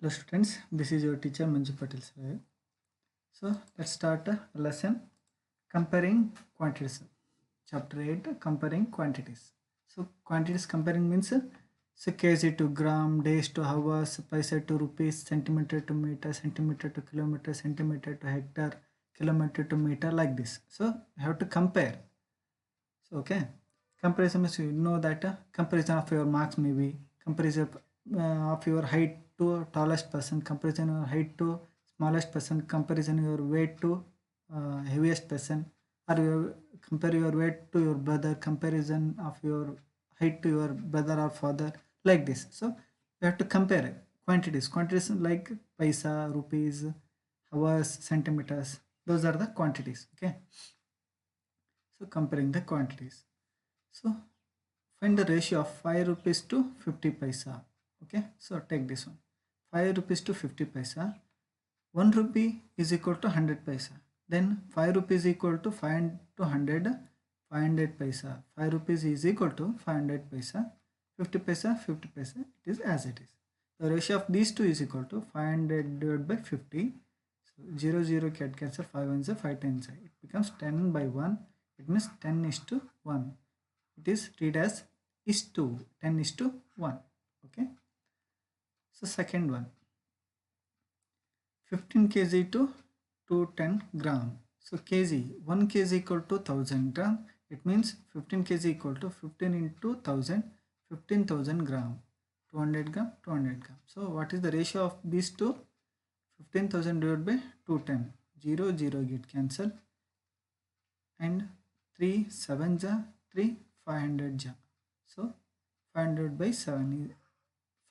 Hello students, this is your teacher Manju Patel sir. So let's start a lesson comparing quantities. Chapter 8 comparing quantities. So quantities comparing means kg to gram, days to hours, paisa to rupees, centimeter to meter, centimeter to kilometer, centimeter to hectare, kilometer to meter, like this. So you have to compare. So okay, comparison means you know that comparison of your marks maybe comparison of your height to tallest person, comparison your height to smallest person, comparison your weight to heaviest person, or your compare your weight to your brother, comparison of your height to your brother or father, like this. So you have to compare quantities like paisa, rupees, hours, centimeters. Those are the quantities. Okay, so comparing the quantities. So find the ratio of 5 rupees to 50 paisa. Okay, so take this one. 5 rupees to 50 paisa. 1 rupee is equal to 100 paisa. Then 5 rupees equal to 5 to 100, 500 paisa. 5 rupees is equal to 500 paisa. 50 paisa, 50 paisa. It is as it is. The ratio of these two is equal to 500 divided by 50. So 0, 0 can cancel, 5 1 is 5 10 it becomes 10 by 1. It means 10 is to 1. It is read as is to 10 is to 1. Okay, so second one, 15 kg to 210 gram. So kg, 1 kg equal to 1000 gram. It means 15 kg equal to 15 into 1000, 15,000 gram. 200 gram, 200 gram. So what is the ratio of these two? 15,000 divided by 210. 0 0 get cancelled, and 3 7 ja 3 500 ja. So 500 by 7 is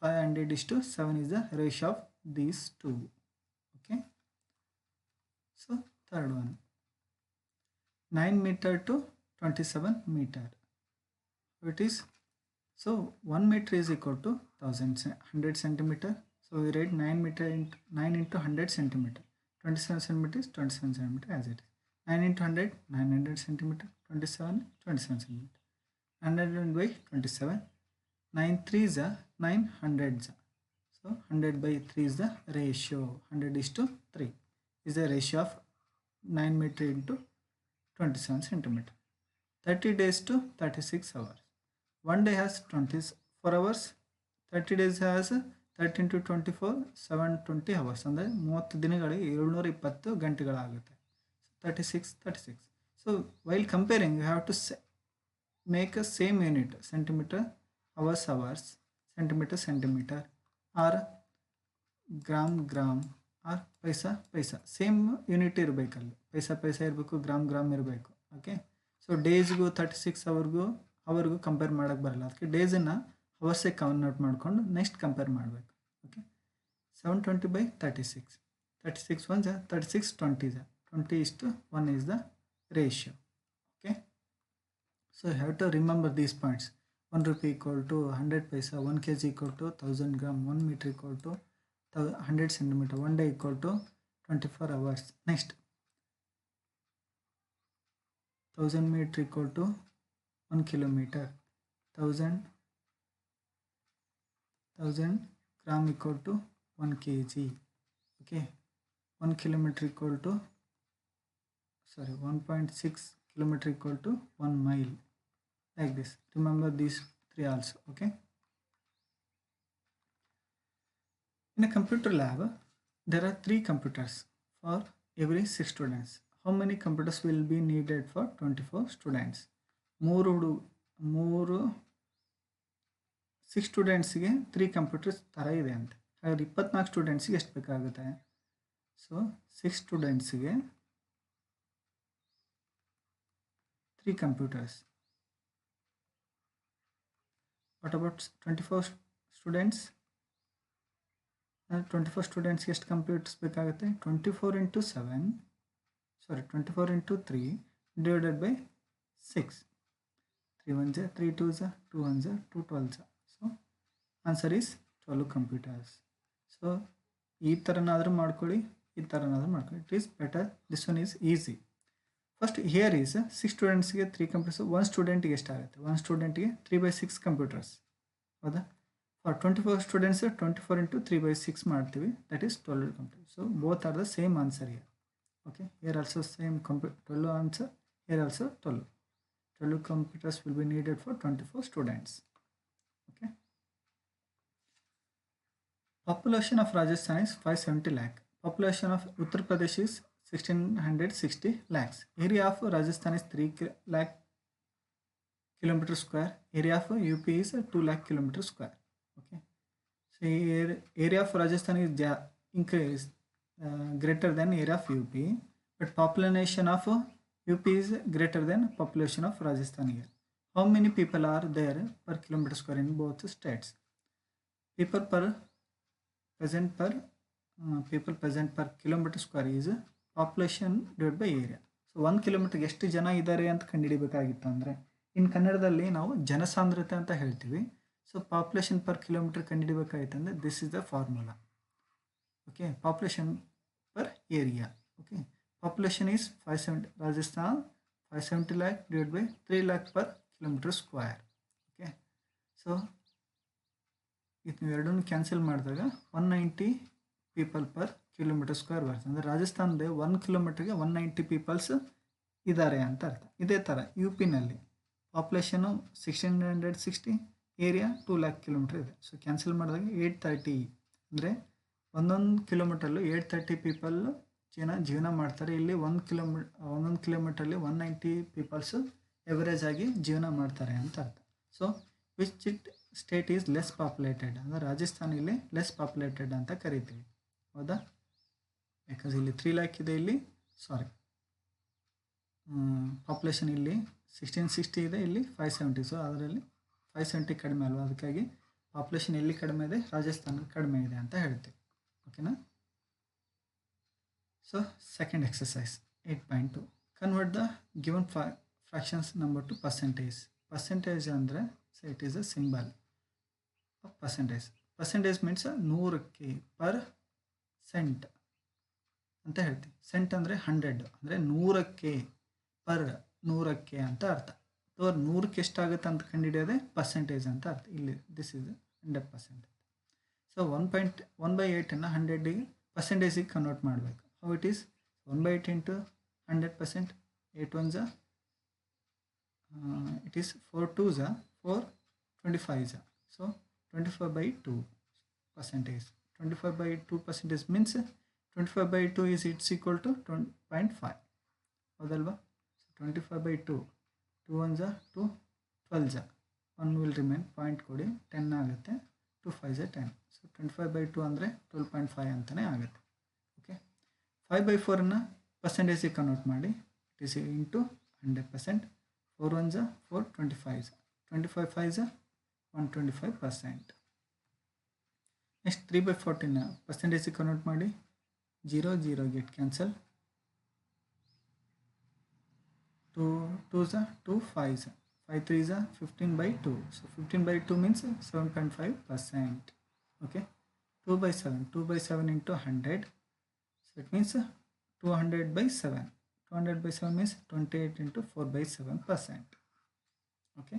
500 is to 7 is the ratio of these two. Okay, so third one, 9 meter to 27 meter. It is, so 1 meter is equal to 100 centimeter. So we write 9 meter into 9 into 100 centimeter. 27 centimeter is 27 centimeter as it is. 9 into 100, 900 centimeter. 27, 27 centimeter. 100 by 27. 9 3 is a 900. So 100 by 3 is the ratio. 100 is to 3 is the ratio of 9 meter into 27 centimeter. 30 days to 36 hours. One day has 24 hours. 30 days has 30 into 24, 720 hours. ಅಂದರೆ 30 ದಿನಗಳಿಗೆ 720 ಗಂಟೆಗಳಾಗುತ್ತೆ. 36, 36. So while comparing, you have to make a same unit, centimeter, hours, hours, centimeter, centimeter, or gram gram or paisa paisa, same unit ಇರಬೇಕಲ್ಲ. ಪೈಸಾ ಇರಬೇಕು, gram ಇರಬೇಕು. Okay, so ಡೇಸ್ಗೂ 36 ಅವರ್ಗೂ compare ಮಾಡೋಕ್ಕೆ ಬರಲ್ಲ. ಅದಕ್ಕೆ ಡೇಸನ್ನು ಅವರ್ಸೇ ಕನ್ವರ್ಟ್ ಮಾಡಿಕೊಂಡು ನೆಕ್ಸ್ಟ್ ಕಂಪೇರ್ ಮಾಡಬೇಕು. Okay, 720 by 36. 36 1 is 36, 20 is 20 is to 1 is the ratio. Okay, so you have to remember these points. 1 rupee equal to 100 paisa, 1 kg equal to 1000 gram, 1 meter equal to 100 centimeter, 1 day equal to 24 hours. Next, 1000 meter equal to 1 kilometer, 1000 gram equal to 1 kg. Okay, 1 kilometer equal to 1.6 kilometer equal to 1 mile, like this. Remember these three also. Okay, in a computer lab there are 3 computers for every 6 students. How many computers will be needed for 24 students? 6 ಸ್ಟೂಡೆಂಟ್ಸ್ಗೆ 3 computers ಥರ ಇದೆ ಅಂತ. ಹಾಗಾದ್ರೆ 24 ಸ್ಟೂಡೆಂಟ್ಸ್ಗೆ ಎಷ್ಟು ಬೇಕಾಗುತ್ತೆ? So 6 ಸ್ಟೂಡೆಂಟ್ಸ್ಗೆ 3 computers. What about 24 students? 24 ಸ್ಟೂಡೆಂಟ್ಸ್ಗೆ ಎಷ್ಟು ಕಂಪ್ಯೂಟರ್ಸ್ ಬೇಕಾಗುತ್ತೆ? 24 into 7, 24 into 3 divided by 6. 3 1s, 3 2s, 2 1s, 2 12s. So answer is 12 computers. So ಈ ಥರನಾದರೂ ಮಾಡ್ಕೊಳ್ಳಿ, ಈ ಥರನಾದರೂ ಮಾಡ್ಕೊಳ್ಳಿ. It is better. This one is easy. First here is 6 ಸ್ಟೂಡೆಂಟ್ಸ್ಗೆ 3 ಕಂಪ್ಯೂಟರ್ಸ್. 1 ಸ್ಟೂಡೆಂಟ್ಗೆ ಎಷ್ಟಾಗುತ್ತೆ? 1 ಸ್ಟೂಡೆಂಟ್ಗೆ 3/6 ಕಂಪ್ಯೂಟರ್ಸ್. ಹೌದಾ? For 24 students, 24 into 3 by 6 ಮಾಡ್ತೀವಿ, that is 12 computers. So both are the same answer here. Okay, here also same 12 answer, here also 12. 12 computers will be needed for 24 students. Okay. Population of Rajasthan is 570 lakh. Population of Uttar Pradesh is 1660 lakhs. Area of Rajasthan is 3 lakh kilometer square. Area of UP is 2 lakh kilometer square. Okay. So here area of Rajasthan is increased greater than area of UP, but population of UP is greater than population of Rajasthan here. How many people are there per kilometer square in both states? People present per kilometer square is population divided by area. So 1 ಕಿಲೋಮೀಟರ್ಗೆ ಎಷ್ಟು ಜನ ಇದ್ದಾರೆ ಅಂತ ಕಂಡುಹಿಡಿಬೇಕಾಗಿತ್ತು ಅಂದರೆ ಇನ್ನು ಕನ್ನಡದಲ್ಲಿ ನಾವು ಜನಸಾಂದ್ರತೆ ಅಂತ ಹೇಳ್ತೀವಿ. ಸೊ ಪಾಪ್ಯುಲೇಷನ್ ಪರ್ ಕಿಲೋಮೀಟರ್ ಕಂಡುಹಿಡಿಬೇಕಾಗಿತ್ತು ಅಂದರೆ this is the formula. Okay, population per area. Okay, population is 570, Rajasthan 570 lakh divided by 3 lakh per kilometer square. Okay, so ಇದು ನೀವು ಎರಡನ್ನು ಕ್ಯಾನ್ಸಲ್ ಮಾಡಿದಾಗ 190 ಪೀಪಲ್ ಪರ್ ಕಿಲೋಮೀಟರ್ ಸ್ಕ್ವೇರ್ ಬರ್ತದೆ. ಅಂದರೆ ರಾಜಸ್ಥಾನದ 1 ಕಿಲೋಮೀಟರ್ಗೆ 190 ಪೀಪಲ್ಸ್ ಇದ್ದಾರೆ ಅಂತ ಅರ್ಥ. ಇದೇ ಥರ ಯು ಪಿನಲ್ಲಿ ಪಾಪ್ಯುಲೇಷನು 1660, ಏರಿಯಾ 2 lakh ಕಿಲೋಮೀಟರ್ ಇದೆ. ಸೊ ಕ್ಯಾನ್ಸಲ್ ಮಾಡಿದಾಗ 830, ಅಂದರೆ ಒಂದೊಂದು ಕಿಲೋಮೀಟರ್ಲು 830 ಪೀಪಲ್ ಜೀವನ ಮಾಡ್ತಾರೆ. ಇಲ್ಲಿ ಒಂದೊಂದು ಕಿಲೋಮೀಟ್ರಲ್ಲಿ 190 ಪೀಪಲ್ಸು ಎವರೇಜ್ ಆಗಿ ಜೀವನ ಮಾಡ್ತಾರೆ ಅಂತ ಅರ್ಥ. So which state is less populated ಅಂದರೆ ರಾಜಸ್ಥಾನ ಇಲ್ಲಿ ಲೆಸ್ ಪಾಪ್ಯುಲೇಟೆಡ್ ಅಂತ ಕರಿತೀವಿ, ಹೌದಾ? ಬಿಕಾಸ್ ಇಲ್ಲಿ 3 lakh ಇದೆ, ಇಲ್ಲಿ ಪಾಪ್ಯುಲೇಷನ್ ಇಲ್ಲಿ 1660 ಇದೆ, ಇಲ್ಲಿ 570. ಸೊ ಅದರಲ್ಲಿ 570 ಕಡಿಮೆ ಅಲ್ವಾ, ಅದಕ್ಕಾಗಿ ಪಾಪ್ಯುಲೇಷನ್ ಎಲ್ಲಿ ಕಡಿಮೆ ಇದೆ, ರಾಜಸ್ಥಾನ ಕಡಿಮೆ ಇದೆ ಅಂತ ಹೇಳ್ತೀವಿ. ಓಕೆನಾ? So second exercise 8.2, convert the given fractions number to percentage. Percentage ಅಂದರೆ so it is a symbol of percentage. Percentage means 100ಕ್ಕೆ ಪರ್ ಸೆಂಟ್ ಅಂತ ಹೇಳ್ತೀವಿ. ಸೆಂಟ್ ಅಂದರೆ 100, ಅಂದರೆ 100ಕ್ಕೆ ಪರ್ 100ಕ್ಕೆ ಅಂತ ಅರ್ಥ. ಅಥವಾ 100ಕ್ಕೆ ಎಷ್ಟಾಗುತ್ತೆ ಅಂತ ಕಂಡುಹಿಡಿಯೋದೆ ಪರ್ಸೆಂಟೇಜ್ ಅಂತ ಅರ್ಥ. ಇಲ್ಲಿ ದಿಸ್ ಇಸ್ 100%. ಸೊ 1/8 100ಗೆ ಪರ್ಸೆಂಟೇಜಿಗೆ ಕನ್ವರ್ಟ್ ಮಾಡಬೇಕು. How it is 1/8 into 100%, 8 1s it is 4 2s 4 25s. So 25/2 percentage. 25/2 means 25/2 is it's equal to 0.5. ಹೌದಲ್ವಾ? 25/2, 2 1s 2 12s, 1 will remain, point ಕೊಡಿ, 10 ಆಗುತ್ತೆ, 2 5s 10. ಸೊ 25/2 ಅಂದರೆ 12.5 ಅಂತಲೇ ಆಗುತ್ತೆ. ಓಕೆ, 5/4ನ ಪರ್ಸೆಂಟೇಜಿಗೆ ಕನ್ವರ್ಟ್ ಮಾಡಿ, it is into 100%. 4 1s 4 25s, 25 5s 125%. Next 3/14ನ ಪರ್ಸೆಂಟೇಜಿಗೆ ಕನ್ವರ್ಟ್ ಮಾಡಿ, 0 0 get cancel, 2 2s 2 5s, 5 3s 15/2. So 15/2 means 7.5%. Okay, 2/7 into 100, so it means 200/7. 200/7 means 28 into 4/7%. Okay.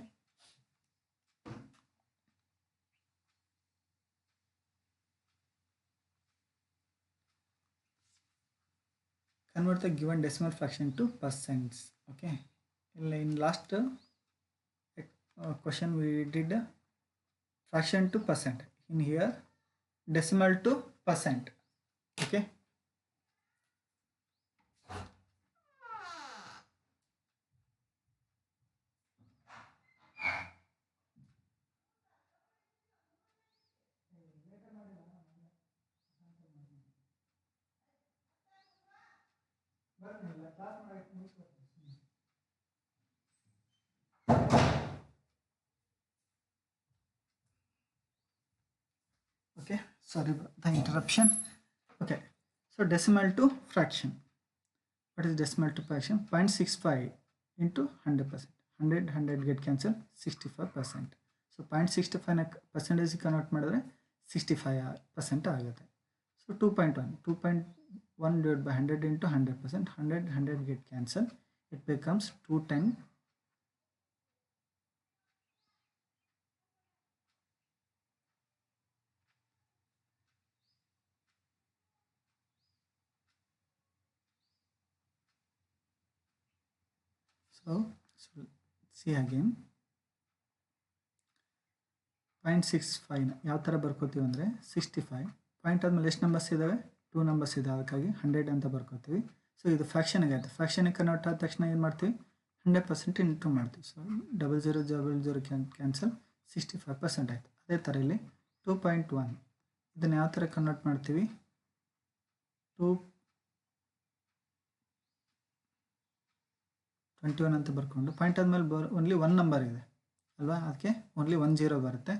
Convert the given decimal fraction to percents. Okay. In last question we did fraction to percent. In here decimal to percent. Okay. Okay, sorry for the interruption. Okay, so decimal to fraction. What is decimal to fraction? 0.65 into 100%. 100 get cancel, 65%. So 0.65 percentage convert ಮಾಡಿದ್ರೆ 65% ಆಗುತ್ತೆ. So 2.1 divided by 100 into 100%. 100 get cancel, it becomes 210. So see again 0.65 ಯಾವ ಥರ ಬರ್ಕೋತೀವಿ ಅಂದರೆ 65 point ಆದಮೇಲೆ ಎಷ್ಟು numbers ಇದ್ದಾವೆ 2 numbers ಇದೆ, ಅದಕ್ಕಾಗಿ 100 ಅಂತ ಬರ್ಕೋತೀವಿ. ಸೊ ಇದು ಫ್ಯಾಕ್ಷನಿಗೆ ಆಯಿತು. ಫ್ಯಾಕ್ಷನಿಗೆ ಕನ್ವರ್ಟ್ ಆದ ತಕ್ಷಣ ಏನು ಮಾಡ್ತೀವಿ 100% ಇಂಟು ಮಾಡ್ತೀವಿ. ಸೊ 0000 ಕ್ಯಾನ್ಸಲ್ 65% ಆಯಿತು. ಅದೇ ಥರ ಇಲ್ಲಿ 2.1 ಇದನ್ನು ಯಾವ ಥರ ಕನ್ವರ್ಟ್ ಮಾಡ್ತೀವಿ 221 ಅಂತ ಬರ್ಕೊಂಡು ಪಾಯಿಂಟ್ ಆದಮೇಲೆ ಓನ್ಲಿ 1 ನಂಬರ್ ಇದೆ ಅಲ್ವಾ, ಅದಕ್ಕೆ ಓನ್ಲಿ 10 ಬರುತ್ತೆ.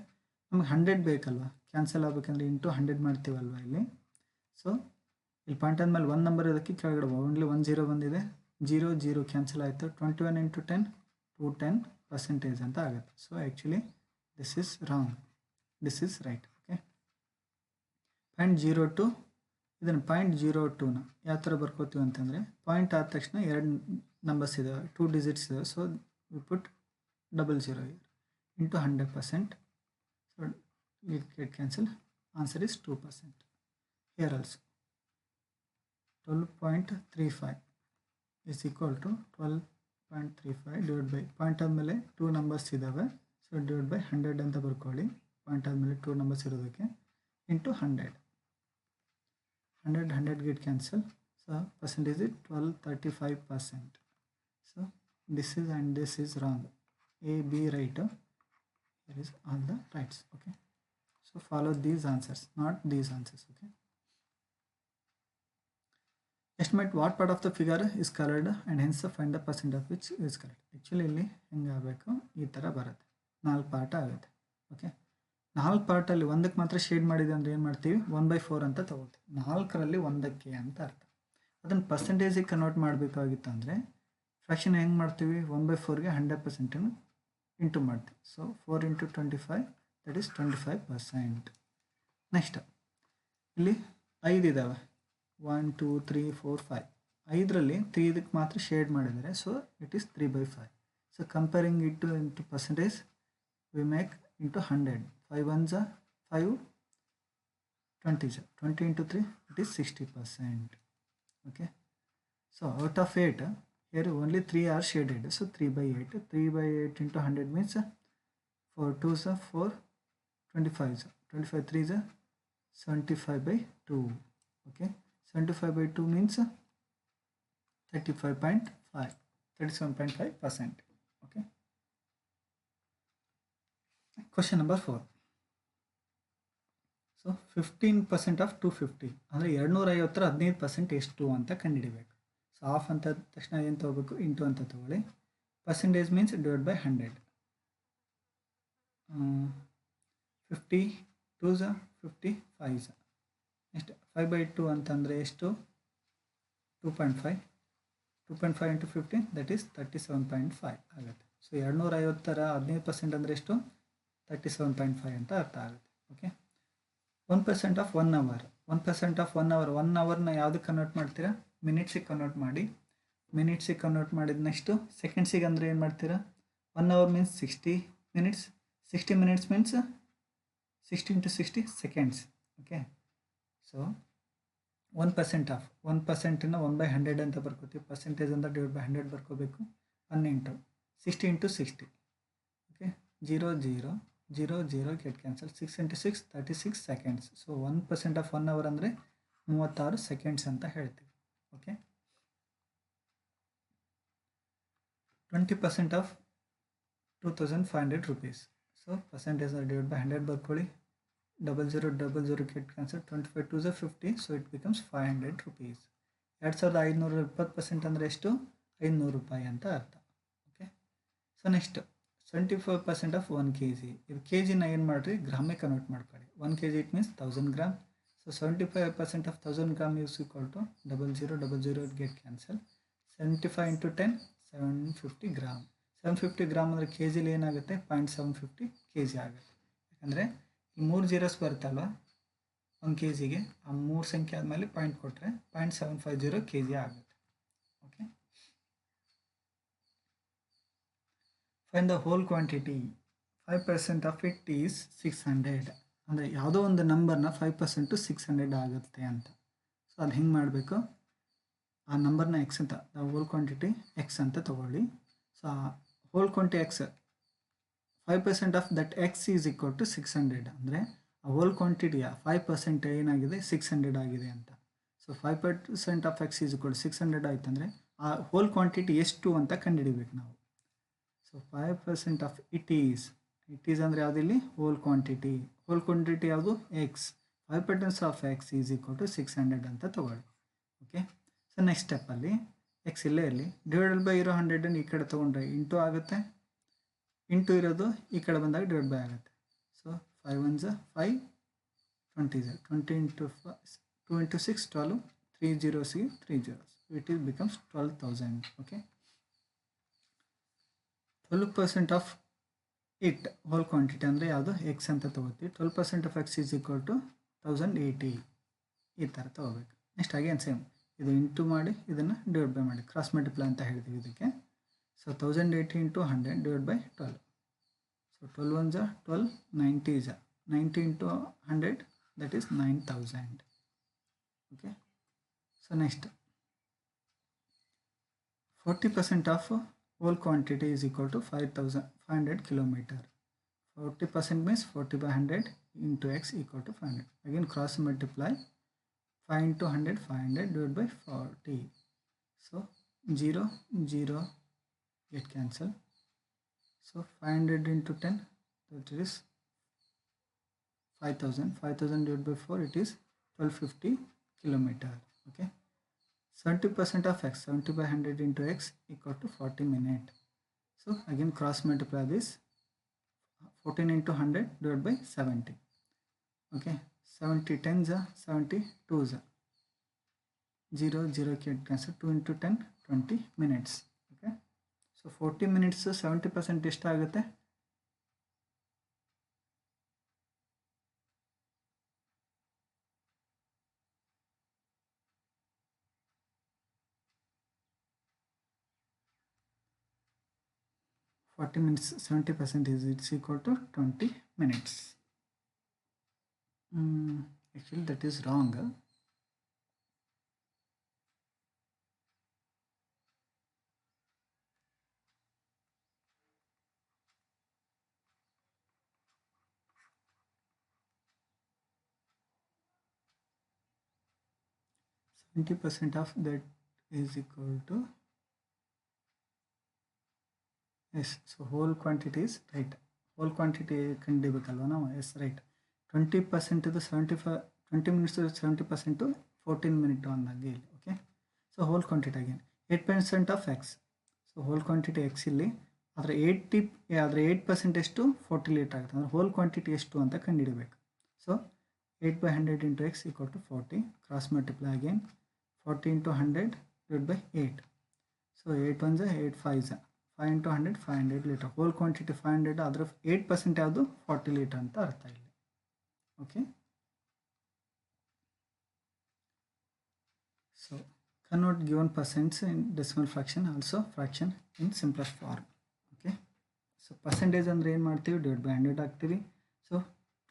ನಮಗೆ 100 ಬೇಕಲ್ವಾ, ಕ್ಯಾನ್ಸಲ್ ಆಗಬೇಕಂದ್ರೆ ಇಂಟು 100 ಮಾಡ್ತೀವಲ್ವ ಇಲ್ಲಿ. ಸೊ ಇಲ್ಲಿ ಪಾಯಿಂಟ್ ಆದಮೇಲೆ 1 ನಂಬರ್ ಇರೋದಕ್ಕೆ ಕೆಳಗಡೆ ಓನ್ಲಿ 10 ಬಂದಿದೆ, 0 ಕ್ಯಾನ್ಸಲ್ ಆಯಿತು. 21 ಇಂಟು 10 210% ಅಂತ ಆಗುತ್ತೆ. So actually this is wrong, this is right. Okay 0.02 ಇದನ್ನು 0.02ನ ಯಾವ ಥರ ಬರ್ಕೋತೀವಿ ಅಂತಂದರೆ ಪಾಯಿಂಟ್ ಆದ ತಕ್ಷಣ 2 ನಂಬರ್ಸ್ ಇದಾವೆ, 2 ಡಿಜಿಟ್ಸ್ ಇದಾವೆ. So we put 00 into 100%. So it get cancelled. Answer is 2%. Here also 12.35 is equal to 12.35 divided by point ಆದಮೇಲೆ 2 ನಂಬರ್ಸ್ ಇದ್ದಾವೆ. ಸೊ ಡಿವೈಡ್ ಬೈ 100 ಅಂತ ಬರ್ಕೊಳ್ಳಿ. ಪಾಯಿಂಟ್ ಆದಮೇಲೆ 2 ನಂಬರ್ಸ್ ಇರೋದಕ್ಕೆ into 100 get cancel. So percentage is 1235%. So this is and this is wrong. A, B right. Here is all the rights. Okay, so follow these answers, not these answers. Okay, estimate what part of the figure is colored and hence find the percent of which is correct. Actually ಇಲ್ಲಿ ಹೆಂಗೆ ಆಗಬೇಕು, ಈ ಥರ ಬರುತ್ತೆ, 4 part ಆಗುತ್ತೆ. Okay 4 ಪಾರ್ಟಲ್ಲಿ ಒಂದಕ್ಕೆ ಮಾತ್ರ shade ಮಾಡಿದೆ ಅಂದರೆ ಏನು ಮಾಡ್ತೀವಿ 1/4 ಅಂತ ತಗೋತೀವಿ. 4ರಲ್ಲಿ 1ಕ್ಕೆ ಅಂತ ಅರ್ಥ. ಅದನ್ನು ಪರ್ಸೆಂಟೇಜಿಗೆ ಕನ್ವರ್ಟ್ ಮಾಡಬೇಕಾಗಿತ್ತು ಅಂದರೆ ಫ್ರ್ಯಾಕ್ಷನ್ ಹೆಂಗೆ ಮಾಡ್ತೀವಿ 1/4ಗೆ 100% ಇಂಟು ಮಾಡ್ತೀವಿ. So 4 into 25 that is 25%. Next ಇಲ್ಲಿ 5 ಇದ್ದಾವೆ, 1 2 3 4 5. 5ರಲ್ಲಿ 3 ಇದಕ್ಕೆ ಮಾತ್ರ ಶೇಡ್ ಮಾಡಿದರೆ so it is 3/5. So comparing it two into percentage we make into 100. 5 1s 5, 20s 20 into 3 it is 60%. Okay, so out of 8 here only 3 are shaded, so 3/8. 3/8 into 100 means 4 2s 4, 25 25 3s 75/2. okay, 75/2 means 37.5%. okay, question number 4. so 15% of 250 ಅಂದರೆ 250ರ 15% ಎಷ್ಟು ಅಂತ ಕಂಡುಹಿಡಿಬೇಕು. So of ಅಂತ ತಕ್ಷಣ ಏನು ತೊಗೋಬೇಕು into ಅಂತ ತೊಗೊಳ್ಳಿ. Percentage means divide by 100. 50 2s 50 5s. Next 5/2 ಅಂತಂದರೆ ಎಷ್ಟು 2.5. 2.5 ಇಂಟು 15 ದಟ್ ಈಸ್ 37.5 ಆಗುತ್ತೆ. ಸೊ 250ರ 15% ಅಂದರೆ ಎಷ್ಟು 37.5 ಅಂತ ಅರ್ಥ ಆಗುತ್ತೆ. Okay 1% of 1 hour. 1% of 1 hour. 1 hourನ ಯಾವುದಕ್ಕೆ ಕನ್ವರ್ಟ್ ಮಾಡ್ತೀರಾ ಮಿನಿಟ್ಸಿಗೆ ಕನ್ವರ್ಟ್ ಮಾಡಿ. ಮಿನಿಟ್ಸಿಗೆ ಕನ್ವರ್ಟ್ ಮಾಡಿದ ನೆಕ್ಸ್ಟು ಸೆಕೆಂಡ್ಸಿಗೆ ಅಂದರೆ ಏನು ಮಾಡ್ತೀರಾ 1 hour means 60 minutes. 60 minutes means 60 into 60 seconds. Okay, so 1% of 1%ನ 1/100 ಅಂತ ಬರ್ಕೋತೀವಿ. ಪರ್ಸೆಂಟೇಜ್ ಅಂತ ಡಿವೈಡ್ ಬೈ 100 ಬರ್ಕೋಬೇಕು. 1 into 60 into 60. Okay 0 0 0 0 get cancel. 6 into 6 36 seconds. So 1% of 1 hour ಅಂದರೆ 36 seconds ಅಂತ ಹೇಳ್ತೀವಿ. Okay 20% of 2500 rupees. So percentage divide by 100 ಬರ್ಕೊಳ್ಳಿ. 00 00 get cancel. 25 2s 50. So it becomes 500 rupees. 2520% ಅಂದರೆ ಎಷ್ಟು 500 ರೂಪಾಯಿ ಅಂತ ಅರ್ಥ. Okay, so next 75% of 1 kg. ಇದು ಕೆ ಜಿನ ಏನು ಮಾಡಿರಿ ಗ್ರಾಮಿಗೆ ಕನ್ವರ್ಟ್ ಮಾಡ್ಕೊಳ್ಳಿ. 1 kg it means 1000 gram. So 75% of 1000 gram is equal to 00 00 get cancel. 75 into 10 750 gram. 750 gram ಅಂದರೆ ಕೆ ಜಿಲಿ ಏನಾಗುತ್ತೆ 0.750 kg ಆಗುತ್ತೆ. ಯಾಕಂದರೆ ಈ 3 ಜೀರೋಸ್ ಬರುತ್ತಲ್ವ 1 kgಗೆ, ಆ 3 ಸಂಖ್ಯೆ ಆದಮೇಲೆ ಪಾಯಿಂಟ್ ಕೊಟ್ಟರೆ 0.750 kg ಆಗುತ್ತೆ. Okay, find the whole quantity. 5% of it is 600. ಅಂದರೆ ಯಾವುದೋ ಒಂದು ನಂಬರ್ನ 5% 600 ಆಗುತ್ತೆ ಅಂತ. ಸೊ ಅದು ಹೆಂಗೆ ಮಾಡಬೇಕು, ಆ ನಂಬರ್ನ ಎಕ್ಸ್ ಅಂತ, ದ ಹೋಲ್ ಕ್ವಾಂಟಿಟಿ ಎಕ್ಸ್ ಅಂತ ತೊಗೊಳ್ಳಿ. So so whole quantity X 5% of that X is equal to 600 ಅಂದರೆ ಆ ಹೋಲ್ ಕ್ವಾಂಟಿಟಿಯ 5% ಏನಾಗಿದೆ 600 ಆಗಿದೆ ಅಂತ. So 5% of X is equal to 600 ಆಯ್ತು ಅಂದರೆ ಆ ಹೋಲ್ ಕ್ವಾಂಟಿಟಿ ಎಷ್ಟು ಅಂತ ಕಂಡುಹಿಡಿಬೇಕು ನಾವು. ಸೊ 5% ಆಫ್ ಇಟ್ ಈಸ್ ಅಂದರೆ ಯಾವುದಿಲ್ಲಿ ಹೋಲ್ ಕ್ವಾಂಟಿಟಿ ಯಾವುದು X. 5% of X is equal to 600 ಅಂತ ತೊಗೊಳ್ಳಿ. ಓಕೆ, ಸೊ ನೆಕ್ಸ್ಟ್ ಸ್ಟೆಪ್ಪಲ್ಲಿ ಎಕ್ಸ್ ಇಲ್ಲೇ ಇರಲಿ, ಡಿವೈಡೆಡ್ ಬೈ ಇರೋ 100 ಈ ಕಡೆ ತೊಗೊಂಡ್ರೆ ಇಂಟು ಆಗುತ್ತೆ, ಇಂಟು ಇರೋದು ಈ ಕಡೆ ಬಂದಾಗ ಡಿವೈಡ್ ಬೈ ಆಗುತ್ತೆ. So 5 1 5 20 20 into 2 into 6 12 3 zeros 3 zeros it is becomes 12,000. Okay, 12% of it whole quantity ಅಂದರೆ ಯಾವುದು ಎಕ್ಸ್ ಅಂತ ತೊಗೋತೀವಿ. 12% of X is equal to 1080 ಈ ಥರ ತೊಗೋಬೇಕು. ನೆಕ್ಸ್ಟ್ ಅಗೇನ್ ಸೇಮ್ ಇದು ಇಂಟು ಮಾಡಿ ಇದನ್ನು ಡಿವೈಡ್ ಬೈ ಮಾಡಿ, ಕ್ರಾಸ್ ಮಲ್ಟಿಪ್ಲೈ ಅಂತ ಹೇಳ್ತೀವಿ ಇದಕ್ಕೆ. So 1080 into 100 divide by 12. So 12 1 12 90 90 ಇಂಟು 100 that is 9000. Okay, so next 40% of whole quantity is equal to 500 kilometer. 40% means 40 by 100 into x equal to 500. Again cross multiply, 5 into 100 500 divided by 40. So 0 0 get cancel. So 500 into 10 that is 5000. 5000 divided by 4 it is 1250 kilometer. Okay, 70% of x 70 by 100 into x equal to 40 minutes. So again cross multiply this, 14 into 100 divided by 70. Okay, 70 10s 70 2s 0 0 can cancel, 2 into 10 20 minutes. Okay, so 40 minutes 70% ಎಷ್ಟಾಗುತ್ತೆ? 40 minutes 70% is it's equal to 20 minutes. Actually that is wrong. %70 of that is equal to yes. So whole quantity is right. Whole quantity ಕಂಡಿಬೇಕಲ್ವ ನಾವು. S right. 20% ಇದು 75 20 minutes 70% 14 minutes ಅಂದಂಗೆ ಇಲ್ಲಿ. Okay, so whole quantity again 8% of X. So whole quantity X ಇಲ್ಲಿ ಆದರೆ 8% ಎಷ್ಟು 40 litre ಆಗುತ್ತೆ. ಅಂದರೆ hole quantity ಎಷ್ಟು ಅಂತ ಕಂಡುಹಿಡಬೇಕು. So 8 by 100 into x equal to 40. Cross multiply again, 40 into 100 divided by 8. So 8 1s 8 5s 5 into 100 500 liter. Whole quantity 500 ಅದರ 8% ಯಾವುದು 40 ಲೀಟರ್ ಅಂತ ಅರ್ಥ ಇಲ್ಲಿ. Okay, so convert given percents in decimal fraction, also fraction in simplest form. Okay, so percentage ಅಂದರೆ ಏನು ಮಾಡ್ತೀವಿ, divide by 100 ಹಾಕ್ತೀವಿ. So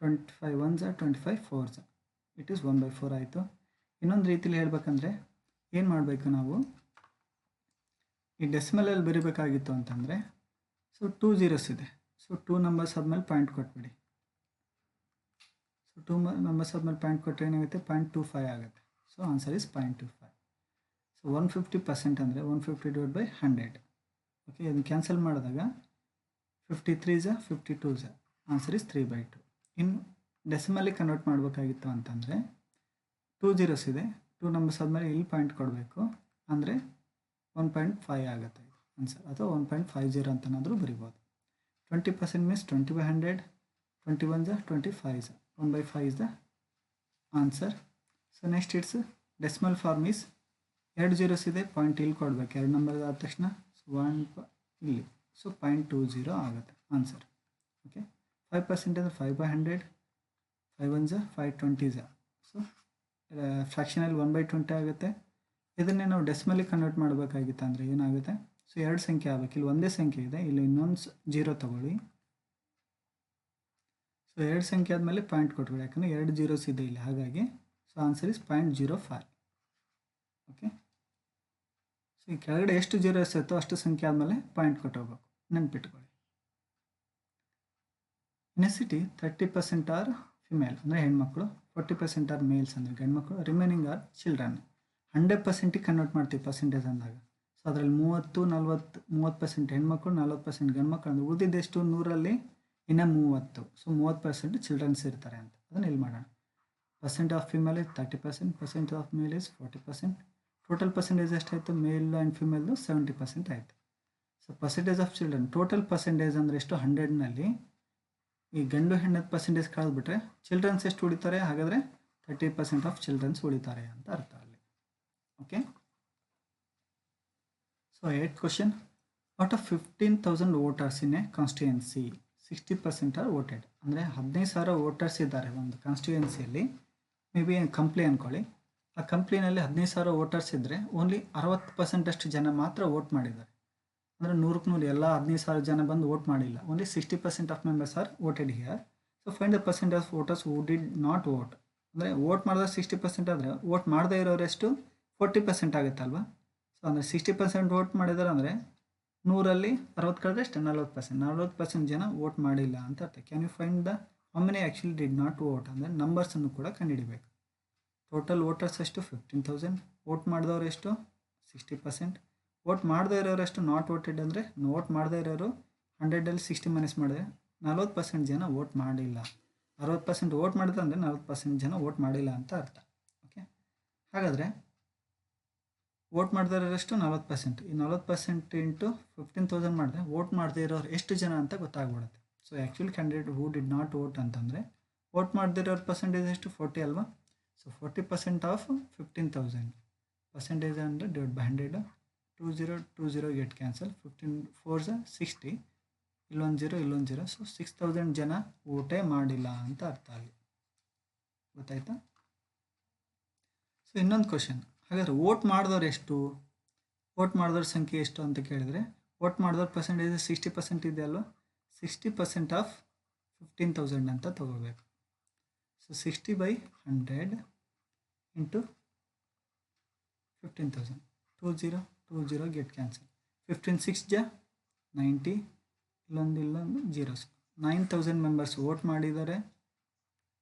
25 1s 25 4s it is 1/4 ಆಯಿತು. ಇನ್ನೊಂದು ರೀತಿಲಿ ಹೇಳ್ಬೇಕಂದ್ರೆ ಏನು ಮಾಡಬೇಕು ನಾವು, ಈ ಡೆಸಿಮಲಲ್ಲಿ ಬರೀಬೇಕಾಗಿತ್ತು ಅಂತಂದರೆ ಸೊ 2 zeros ಇದೆ. ಸೊ 2 numbers ಆದಮೇಲೆ ಪಾಯಿಂಟ್ ಕೊಟ್ಬಿಡಿ. ಸೊ 2 numbers ಆದಮೇಲೆ ಪಾಯಿಂಟ್ ಕೊಟ್ಟರೆ ಏನಾಗುತ್ತೆ, 0.25 ಆಗುತ್ತೆ. So answer is 0.25. ಸೊ 150% ಅಂದರೆ 150 divided by 100. ಓಕೆ, ಇದನ್ನು ಕ್ಯಾನ್ಸಲ್ ಮಾಡಿದಾಗ 53s 52s ಆನ್ಸರ್ ಇಸ್ 3/2. ಇನ್ನು ಡೆಸಿಮಲ್ಲಿ ಕನ್ವರ್ಟ್ ಮಾಡಬೇಕಾಗಿತ್ತು ಅಂತಂದರೆ 2 zeros ಇದೆ, 2 numbers ಆದಮೇಲೆ ಇಲ್ಲಿ ಪಾಯಿಂಟ್ ಕೊಡಬೇಕು, ಅಂದರೆ 1.5 ಆಗುತ್ತೆ ಇದು ಆನ್ಸರ್, ಅಥವಾ 1.50 ಅಂತನಾದರೂ ಬರಿಬೋದು. 20% means 20 by 100, 21s 25s 1/5 is the answer. So next its decimal form is 2 zeros ಇದೆ, ಪಾಯಿಂಟ್ ಇಲ್ಲಿ ಕೊಡಬೇಕು, 2 numbers ಆದ ತಕ್ಷಣ 1 ಇಲ್ಲಿ, ಸೊ 0.20 ಆಗುತ್ತೆ ಆನ್ಸರ್. ಓಕೆ, 5% ಅಂದರೆ 5 by 100, 5 1s 5 20s. ಸೊ ಫ್ರ್ಯಾಕ್ಷನಲ್ಲಿ 1/20 ಆಗುತ್ತೆ. ಇದನ್ನೇ ನಾವು ಡೆಸಿಮಲ್ಲಿ ಕನ್ವರ್ಟ್ ಮಾಡಬೇಕಾಗಿತ್ತು ಅಂದರೆ ಏನಾಗುತ್ತೆ, ಸೊ 2 ಸಂಖ್ಯೆ ಆಗಬೇಕು. ಇಲ್ಲಿ ಒಂದೇ ಸಂಖ್ಯೆ ಇದೆ, ಇಲ್ಲಿ ಇನ್ನೊಂದು 0 ತಗೊಳ್ಳಿ. ಸೊ 2 ಸಂಖ್ಯೆ ಆದಮೇಲೆ ಪಾಯಿಂಟ್ ಕೊಟ್ಬಿಡಿ, ಯಾಕಂದರೆ 2 zeros ಇದೆ ಇಲ್ಲಿ, ಹಾಗಾಗಿ so answer is 0.05. Okay, so ಈ ಕೆಳಗಡೆ ಎಷ್ಟು ಜೀರೋ ಎಷ್ಟೋ ಅಷ್ಟು ಸಂಖ್ಯೆ ಆದಮೇಲೆ ಪಾಯಿಂಟ್ ಕೊಟ್ಟೋಗ್ಬೇಕು, ನೆನ್ಪಿಟ್ಕೊಳ್ಳಿ. In a city 30% are female ಅಂದರೆ ಹೆಣ್ಮಕ್ಳು, 40% ಆರ್ ಮೇಲ್ಸ್ ಅಂದರೆ ಗಂಡ್ಮಕ್ಳು, ರಿಮೈನಿಂಗ್ ಆರ್ ಚಿಲ್ಡ್ರನ್. 100% ಕನ್ವರ್ಟ್ ಮಾಡ್ತೀವಿ ಪರ್ಸೆಂಟೇಜ್ ಅಂದಾಗ. ಸೊ ಅದರಲ್ಲಿ 30% ಹೆಣ್ಮಕ್ಳು, 40% ಗಂಡ್ಮಕ್ಳು ಅಂದರೆ ಉಳಿದಿದ್ದೆಷ್ಟು 100ರಲ್ಲಿ ಇನ್ನೂ 30. ಸೊ 30% ಚಿಲ್ಡ್ರನ್ಸ್ ಇರ್ತಾರೆ ಅಂತ. ಅದನ್ನು ಇಲ್ಲಿ ಮಾಡೋಣ. Percent of female is 30%, percent of male is 40%. Total percentage ಎಷ್ಟಾಯಿತು? ಮೇಲ್ ಆ್ಯಂಡ್ ಫಿಮೇಲ್ದು 70% ಆಯಿತು. So percentage of children, total percentage ಅಂದರೆ ಎಷ್ಟು? 100ನಲ್ಲಿ ಈ ಗಂಡು ಹೆಣ್ಣದ ಪರ್ಸೆಂಟೇಜ್ ಕಳೆದ್ಬಿಟ್ರೆ ಚಿಲ್ಡ್ರನ್ಸ್ ಎಷ್ಟು ಉಳಿತಾರೆ? ಹಾಗಾದರೆ 30% ಆಫ್ ಚಿಲ್ಡ್ರನ್ಸ್ ಉಳಿತಾರೆ ಅಂತ ಅರ್ಥ ಅಲ್ಲಿ. Okay. So 8th question, out of 15,000 voters in a constituency 60% are voted. ಅಂದರೆ 15,000 ವೋಟರ್ಸ್ ಇದ್ದಾರೆ ಒಂದು ಕಾನ್ಸ್ಟಿಟ್ಯೂಯೆನ್ಸಿಯಲ್ಲಿ. ಮೇ ಬಿ ಕಂಪ್ಲಿ ಅಂದ್ಕೊಳ್ಳಿ. ಆ ಕಂಪ್ಲಿನಲ್ಲಿ 15,000 ವೋಟರ್ಸ್ ಇದ್ದರೆ ಓನ್ಲಿ 60% ಅಷ್ಟು ಜನ ಮಾತ್ರ ವೋಟ್ ಮಾಡಿದ್ದಾರೆ. ಅಂದರೆ 100ಕ್ಕೆ 100 ಎಲ್ಲ 15,000 ಜನ ಬಂದು ವೋಟ್ ಮಾಡಿಲ್ಲ. Only 60% of members are voted here. So find the percent of voters who did not vote. ಅಂದರೆ ವೋಟ್ ಮಾಡಿದ್ರೆ 60% ಆದರೆ ವೋಟ್ ಮಾಡದೇ ಇರೋರೆಷ್ಟು 40% ಆಗುತ್ತಲ್ವ. ಸೊ ಅಂದರೆ 60% ವೋಟ್ ಮಾಡಿದ್ದಾರೆ ಅಂದರೆ 100ರಲ್ಲಿ 60 ಕಳೆದ್ರೆ ಎಷ್ಟು? 40%. 40% ಜನ ವೋಟ್ ಮಾಡಿಲ್ಲ ಅಂತ ಅರ್ಥ. Can you find the how many actually did not vote? ಅಂದರೆ ನಂಬರ್ಸನ್ನು ಕೂಡ ಕಂಡುಹಿಡಿಬೇಕು. ಟೋಟಲ್ ವೋಟರ್ಸ್ ಎಷ್ಟು? 15,000. ವೋಟ್ ಮಾಡಿದವರು ಎಷ್ಟು? 60%. ವೋಟ್ ಮಾಡದೇ ಇರೋರೆಷ್ಟು? ನಾಟ್ ವೋಟೆಡ್ ಅಂದರೆ ವೋಟ್ ಮಾಡದೇ ಇರೋರು 100ರಲ್ಲಿ 60 ಮೈನಸ್ ಮಾಡಿದ್ರೆ 40% ಜನ ವೋಟ್ ಮಾಡಿಲ್ಲ. 60% ವೋಟ್ ಮಾಡಿದ್ರೆ ಅಂದರೆ 40% ಜನ ವೋಟ್ ಮಾಡಿಲ್ಲ ಅಂತ ಅರ್ಥ. ಓಕೆ. ಹಾಗಾದರೆ ವೋಟ್ ಮಾಡದೇ ಇರೋರೆಷ್ಟು? 40%. ಈ 40% ಇಂಟು 15,000 ಮಾಡಿದ್ರೆ ವೋಟ್ ಮಾಡದೇ ಇರೋರು ಎಷ್ಟು ಜನ ಅಂತ ಗೊತ್ತಾಗ್ಬಿಡುತ್ತೆ. So actually candidate who did not vote ಅಂತಂದರೆ ವೋಟ್ ಮಾಡದೇ ಇರೋರ ಪರ್ಸೆಂಟೇಜ್ ಎಷ್ಟು? 40 ಅಲ್ವಾ. ಸೊ 40% ಆಫ್ 15,000 ಪರ್ಸೆಂಟೇಜ್ ಅಂದರೆ divide by 100. 20 get cancel. 15 4s 60. ಇಲ್ಲೊಂದು 0 ಇಲ್ಲೊಂದು 0. ಸೊ 6,000 ಜನ ವೋಟೇ ಮಾಡಿಲ್ಲ ಅಂತ ಅರ್ಥ ಅಲ್ಲಿ. ಗೊತ್ತಾಯ್ತಾ? ಸೊ ಇನ್ನೊಂದು ಕ್ವಶನ್, ಹಾಗಾದ್ರೆ ವೋಟ್ ಮಾಡಿದವ್ರು ಎಷ್ಟು? ವೋಟ್ ಮಾಡಿದವ್ರ ಸಂಖ್ಯೆ ಎಷ್ಟು ಅಂತ ಕೇಳಿದರೆ ವೋಟ್ ಮಾಡಿದವ್ರ ಪರ್ಸೆಂಟೇಜ್ 60% ಇದೆ ಅಲ್ವ. 60% ಆಫ್ 15,000 ಅಂತ ತಗೋಬೇಕು. So 60/100 into 15,000. 20 get cancel. 15 6 ಜ 90. ಇಲ್ಲೊಂದು 0. 9,000 ಮೆಂಬರ್ಸ್ ವೋಟ್ ಮಾಡಿದ್ದಾರೆ.